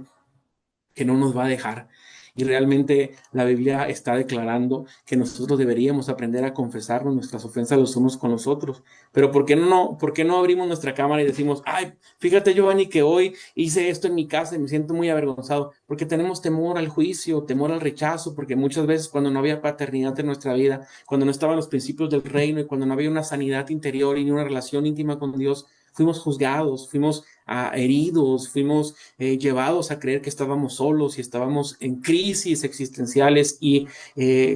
que no nos va a dejar. Y realmente la Biblia está declarando que nosotros deberíamos aprender a confesarnos nuestras ofensas los unos con los otros. Pero ¿por qué no abrimos nuestra cámara y decimos, ay, fíjate, Giovanni, que hoy hice esto en mi casa y me siento muy avergonzado? Porque tenemos temor al juicio, temor al rechazo, porque muchas veces cuando no había paternidad en nuestra vida, cuando no estaban los principios del reino y cuando no había una sanidad interior y una relación íntima con Dios, fuimos juzgados, fuimos heridos, fuimos llevados a creer que estábamos solos y estábamos en crisis existenciales y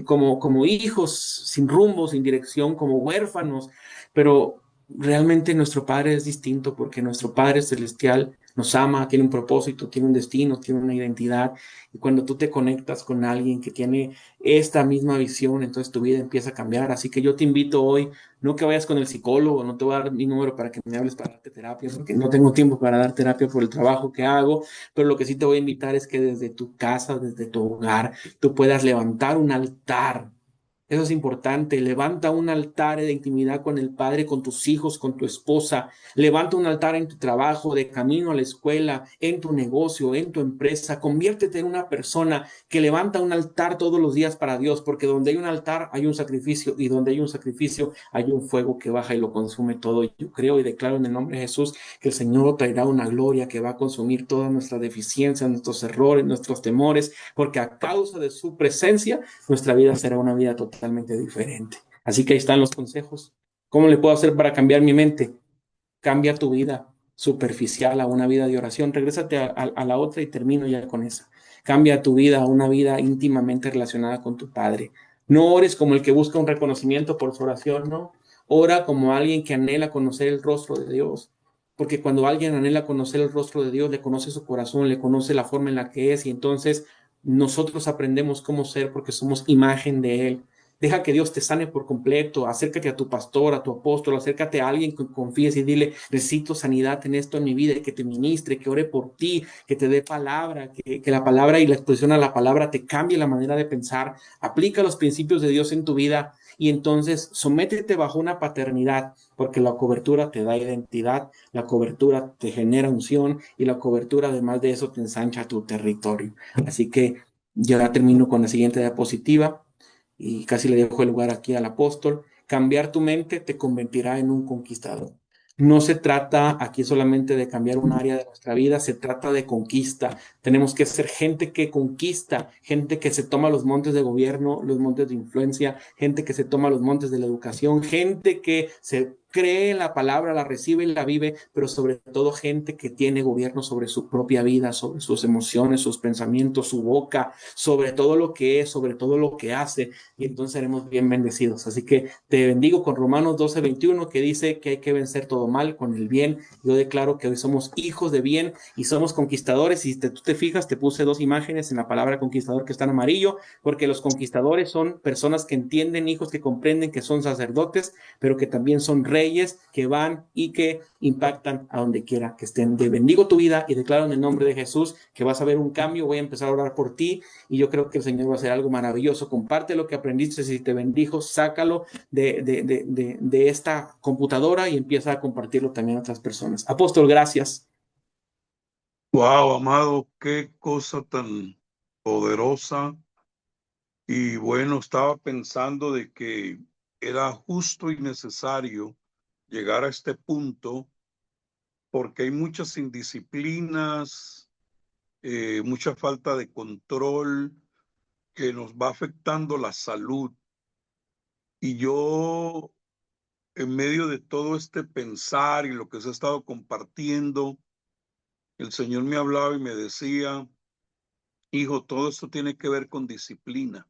como hijos sin rumbo, sin dirección, como huérfanos. Pero realmente nuestro Padre es distinto, porque nuestro Padre Celestial nos ama, tiene un propósito, tiene un destino, tiene una identidad. Y cuando tú te conectas con alguien que tiene esta misma visión, entonces tu vida empieza a cambiar. Así que yo te invito hoy, no que vayas con el psicólogo, no te voy a dar mi número para que me hables para darte terapia, porque no tengo tiempo para dar terapia por el trabajo que hago, pero lo que sí te voy a invitar es que desde tu casa, desde tu hogar, tú puedas levantar un altar. Eso es importante. Levanta un altar de intimidad con el Padre, con tus hijos, con tu esposa. Levanta un altar en tu trabajo, de camino a la escuela, en tu negocio, en tu empresa. Conviértete en una persona que levanta un altar todos los días para Dios, porque donde hay un altar hay un sacrificio, y donde hay un sacrificio hay un fuego que baja y lo consume todo. Yo creo y declaro en el nombre de Jesús que el Señor traerá una gloria que va a consumir todas nuestras deficiencias, nuestros errores, nuestros temores, porque a causa de su presencia nuestra vida será una vida totalmente diferente. Así que ahí están los consejos. ¿Cómo le puedo hacer para cambiar mi mente? Cambia tu vida superficial a una vida de oración. Regrésate a la otra y termino ya con esa. Cambia tu vida a una vida íntimamente relacionada con tu Padre. No ores como el que busca un reconocimiento por su oración, no. Ora como alguien que anhela conocer el rostro de Dios. Porque cuando alguien anhela conocer el rostro de Dios, le conoce su corazón, le conoce la forma en la que es, y entonces nosotros aprendemos cómo ser porque somos imagen de Él. Deja que Dios te sane por completo. Acércate a tu pastor, a tu apóstol, acércate a alguien que confíes y dile, necesito sanidad en esto en mi vida, y que te ministre, que ore por ti, que te dé palabra, que la palabra y la exposición a la palabra te cambie la manera de pensar. Aplica los principios de Dios en tu vida y entonces sométete bajo una paternidad, porque la cobertura te da identidad, la cobertura te genera unción y la cobertura además de eso te ensancha tu territorio. Así que ya termino con la siguiente diapositiva y casi le dejo el lugar aquí al apóstol. Cambiar tu mente te convertirá en un conquistador. No se trata aquí solamente de cambiar un área de nuestra vida, se trata de conquista. Tenemos que ser gente que conquista, gente que se toma los montes de gobierno, los montes de influencia, gente que se toma los montes de la educación, gente que se cree en la palabra, la recibe y la vive, pero sobre todo gente que tiene gobierno sobre su propia vida, sobre sus emociones, sus pensamientos, su boca, sobre todo lo que es, sobre todo lo que hace, y entonces seremos bien bendecidos. Así que te bendigo con Romanos 12:21, que dice que hay que vencer todo mal con el bien. Yo declaro que hoy somos hijos de bien y somos conquistadores. Y tú te fijas, te puse dos imágenes en la palabra conquistador que está en amarillo, porque los conquistadores son personas que entienden, hijos que comprenden, que son sacerdotes, pero que también son reyes que van y que impactan a donde quiera que estén. Te bendigo tu vida y declaro en el nombre de Jesús que vas a ver un cambio. Voy a empezar a orar por ti y yo creo que el Señor va a hacer algo maravilloso. Comparte lo que aprendiste. Si te bendijo, sácalo de esta computadora y empieza a compartirlo también a otras personas. Apóstol, gracias. Wow, amado, qué cosa tan poderosa. Y bueno, estaba pensando de que era justo y necesario llegar a este punto porque hay muchas indisciplinas, mucha falta de control que nos va afectando la salud. Y yo, en medio de todo este pensar y lo que se ha estado compartiendo, el Señor me hablaba y me decía, hijo, todo esto tiene que ver con disciplina.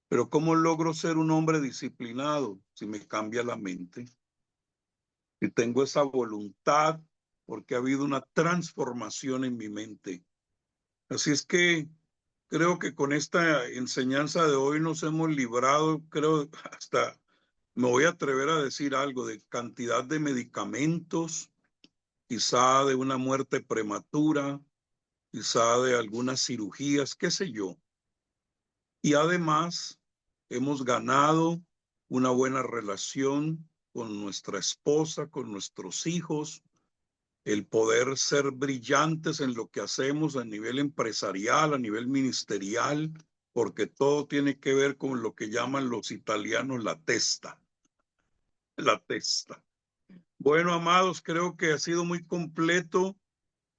Pero ¿cómo logro ser un hombre disciplinado si me cambia la mente? Si tengo esa voluntad, porque ha habido una transformación en mi mente. Así es que creo que con esta enseñanza de hoy nos hemos librado, creo, hasta me voy a atrever a decir algo de cantidad de medicamentos, quizá de una muerte prematura, quizá de algunas cirugías, qué sé yo. Y además hemos ganado una buena relación con nuestra esposa, con nuestros hijos, el poder ser brillantes en lo que hacemos a nivel empresarial, a nivel ministerial, porque todo tiene que ver con lo que llaman los italianos la testa, la testa. Bueno, amados, creo que ha sido muy completo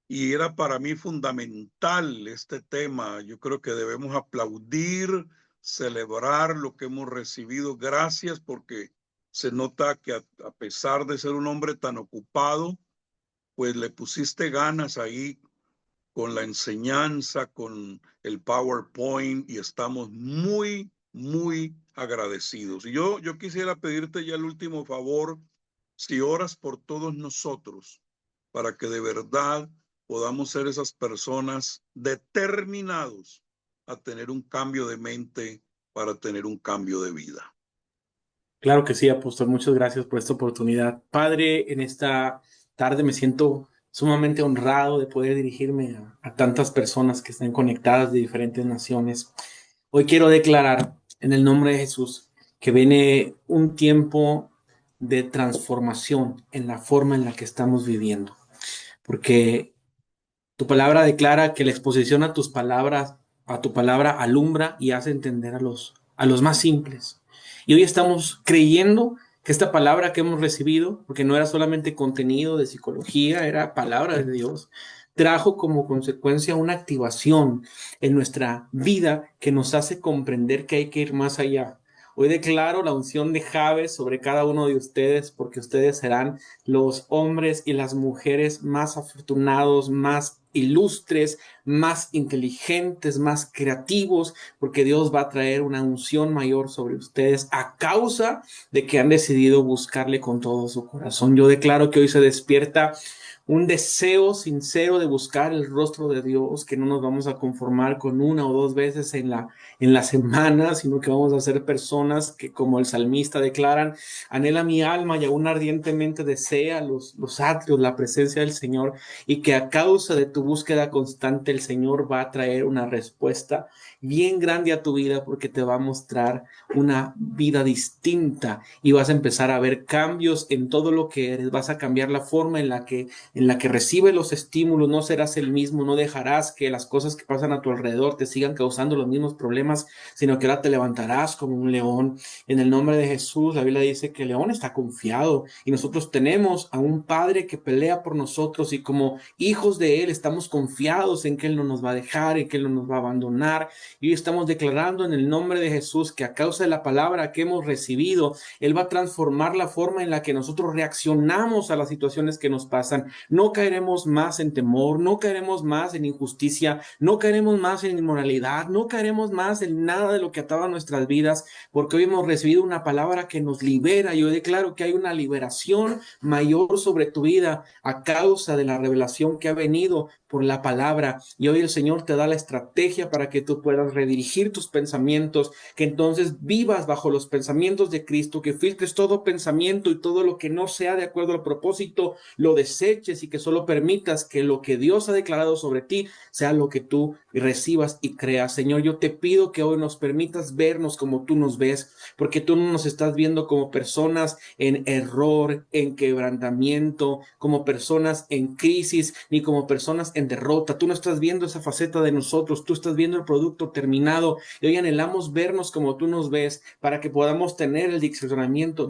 y era para mí fundamental este tema. Yo creo que debemos aplaudir, celebrar lo que hemos recibido. Gracias porque se nota que a pesar de ser un hombre tan ocupado, pues le pusiste ganas ahí con la enseñanza, con el PowerPoint y estamos muy, muy agradecidos. Y yo quisiera pedirte ya el último favor, si oras por todos nosotros, para que de verdad podamos ser esas personas determinados a tener un cambio de mente para tener un cambio de vida. Claro que sí, apóstol. Muchas gracias por esta oportunidad. Padre, en esta tarde me siento sumamente honrado de poder dirigirme a tantas personas que están conectadas de diferentes naciones. Hoy quiero declarar en el nombre de Jesús que viene un tiempo de transformación en la forma en la que estamos viviendo, porque tu palabra declara que la exposición a tus palabras, a tu palabra alumbra y hace entender a los más simples. Y hoy estamos creyendo que esta palabra que hemos recibido, porque no era solamente contenido de psicología, era palabra de Dios, trajo como consecuencia una activación en nuestra vida que nos hace comprender que hay que ir más allá. Hoy declaro la unción de Jabes sobre cada uno de ustedes, porque ustedes serán los hombres y las mujeres más afortunados, más ilustres, más inteligentes, más creativos, porque Dios va a traer una unción mayor sobre ustedes a causa de que han decidido buscarle con todo su corazón. Yo declaro que hoy se despierta un deseo sincero de buscar el rostro de Dios, que no nos vamos a conformar con una o dos veces en la semana, sino que vamos a ser personas que, como el salmista declaran, anhela mi alma y aún ardientemente desea los atrios, la presencia del Señor, y que a causa de tu búsqueda constante el Señor va a traer una respuesta bien grande a tu vida, porque te va a mostrar una vida distinta y vas a empezar a ver cambios en todo lo que eres, vas a cambiar la forma en la que recibes los estímulos, no serás el mismo, no dejarás que las cosas que pasan a tu alrededor te sigan causando los mismos problemas, sino que ahora te levantarás como un león. En el nombre de Jesús, la Biblia dice que el león está confiado y nosotros tenemos a un Padre que pelea por nosotros y como hijos de Él estamos estamos confiados en que Él no nos va a dejar, en que Él no nos va a abandonar. Y hoy estamos declarando en el nombre de Jesús que a causa de la palabra que hemos recibido, Él va a transformar la forma en la que nosotros reaccionamos a las situaciones que nos pasan. No caeremos más en temor, no caeremos más en injusticia, no caeremos más en inmoralidad, no caeremos más en nada de lo que ataba nuestras vidas, porque hoy hemos recibido una palabra que nos libera. Yo declaro que hay una liberación mayor sobre tu vida a causa de la revelación que ha venido por la palabra. Y hoy el Señor te da la estrategia para que tú puedas redirigir tus pensamientos, que entonces vivas bajo los pensamientos de Cristo, que filtres todo pensamiento y todo lo que no sea de acuerdo al propósito, lo deseches y que solo permitas que lo que Dios ha declarado sobre ti sea lo que tú recibas y creas. Señor, yo te pido que hoy nos permitas vernos como tú nos ves, porque tú no nos estás viendo como personas en error, en quebrantamiento, como personas en crisis, ni como personas en derrota. Tú no estás viendo esa faceta de nosotros, tú estás viendo el producto terminado. Y hoy anhelamos vernos como tú nos ves, para que podamos tener el direccionamiento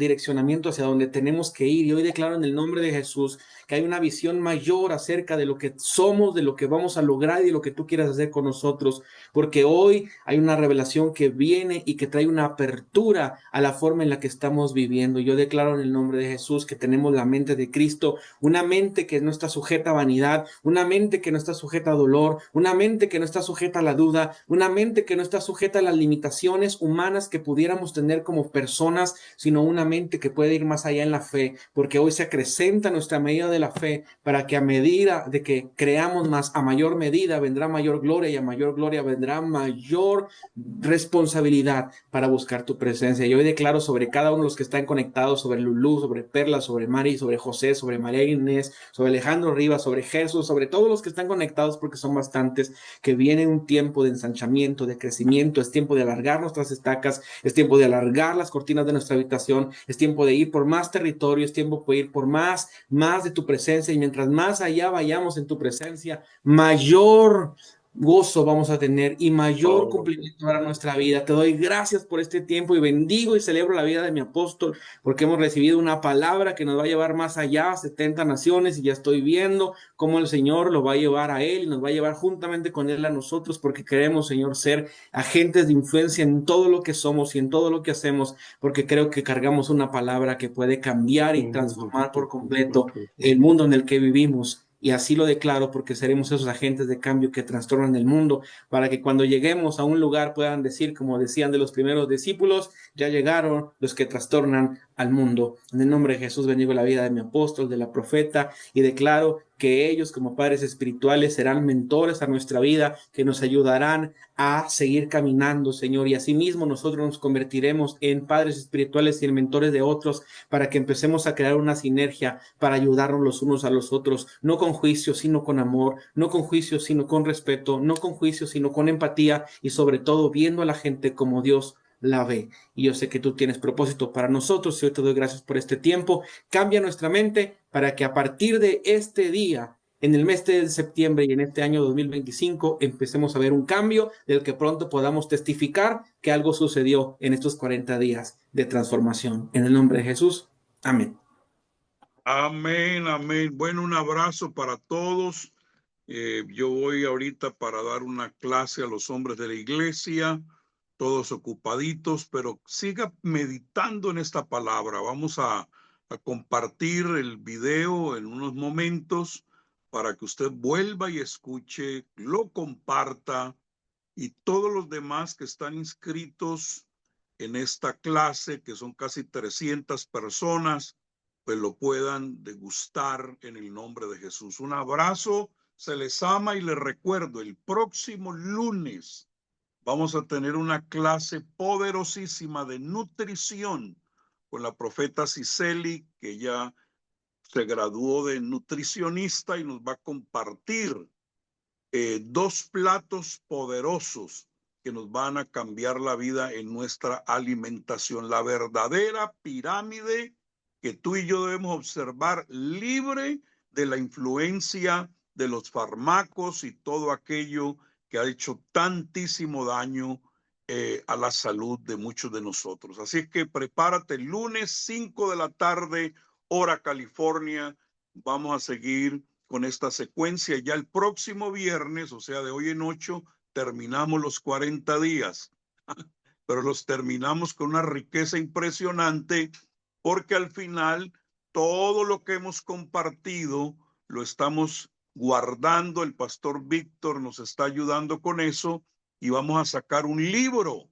hacia donde tenemos que ir. Y hoy declaro en el nombre de Jesús que hay una visión mayor acerca de lo que somos, de lo que vamos a lograr y de lo que tú quieras hacer con nosotros, porque hoy hay una revelación que viene y que trae una apertura a la forma en la que estamos viviendo. Yo declaro en el nombre de Jesús que tenemos la mente de Cristo, una mente que no está sujeta a vanidad, una mente que no está sujeta a dolor, una mente que no está sujeta a la duda, una mente que no está sujeta a las limitaciones humanas que pudiéramos tener como personas, sino una mente que puede ir más allá en la fe, porque hoy se acrecenta nuestra medida de la fe, para que a medida de que creamos más, a mayor medida vendrá mayor gloria, y a mayor gloria vendrá mayor responsabilidad para buscar tu presencia. Y hoy declaro sobre cada uno de los que están conectados, sobre Lulú, sobre Perla, sobre Mari, sobre José, sobre María Inés, sobre Alejandro Rivas, sobre Jesús, sobre todos los que están conectados, porque son bastantes, que viene un tiempo de ensanchamiento, de crecimiento. Es tiempo de alargar nuestras estacas, es tiempo de alargar las cortinas de nuestra habitación, es tiempo de ir por más territorio, es tiempo de ir por más de tu presencia. Y mientras más allá vayamos en tu presencia, mayor gozo vamos a tener y mayor cumplimiento para nuestra vida. Te doy gracias por este tiempo y bendigo y celebro la vida de mi apóstol, porque hemos recibido una palabra que nos va a llevar más allá, 70 naciones, y ya estoy viendo cómo el Señor lo va a llevar a él y nos va a llevar juntamente con él a nosotros, porque queremos, Señor, ser agentes de influencia en todo lo que somos y en todo lo que hacemos, porque creo que cargamos una palabra que puede cambiar y transformar por completo el mundo en el que vivimos. Y así lo declaro, porque seremos esos agentes de cambio que trastornan el mundo, para que cuando lleguemos a un lugar puedan decir, como decían de los primeros discípulos, ya llegaron los que trastornan al mundo. En el nombre de Jesús bendigo la vida de mi apóstol, de la profeta, y declaro que ellos como padres espirituales serán mentores a nuestra vida, que nos ayudarán a seguir caminando, Señor, y asimismo nosotros nos convertiremos en padres espirituales y en mentores de otros, para que empecemos a crear una sinergia para ayudarnos los unos a los otros, no con juicio, sino con amor, no con juicio, sino con respeto, no con juicio, sino con empatía, y sobre todo viendo a la gente como Dios la ve. Y yo sé que tú tienes propósito para nosotros, y hoy te doy gracias por este tiempo. Cambia nuestra mente para que a partir de este día, en el mes de septiembre y en este año 2025, empecemos a ver un cambio del que pronto podamos testificar que algo sucedió en estos 40 días de transformación. En el nombre de Jesús, amén. Amén, amén. Bueno, un abrazo para todos. Yo voy ahorita para dar una clase a los hombres de la iglesia, todos ocupaditos, pero siga meditando en esta palabra. Vamos a compartir el video en unos momentos para que usted vuelva y escuche, lo comparta, y todos los demás que están inscritos en esta clase, que son casi 300 personas, pues lo puedan degustar en el nombre de Jesús. Un abrazo, se les ama, y les recuerdo, el próximo lunes vamos a tener una clase poderosísima de nutrición con la profeta Cicely, que ya se graduó de nutricionista y nos va a compartir dos platos poderosos que nos van a cambiar la vida en nuestra alimentación. La verdadera pirámide que tú y yo debemos observar, libre de la influencia de los fármacos y todo aquello que ha hecho tantísimo daño a la salud de muchos de nosotros. Así que prepárate, lunes 5 de la tarde, hora California. Vamos a seguir con esta secuencia. Ya el próximo viernes, o sea, de hoy en 8, terminamos los 40 días, pero los terminamos con una riqueza impresionante porque al final todo lo que hemos compartido lo estamos guardando. El pastor Víctor nos está ayudando con eso y vamos a sacar un libro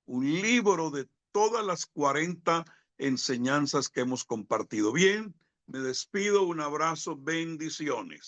de todas las 40 enseñanzas que hemos compartido. Bien, me despido, un abrazo, bendiciones.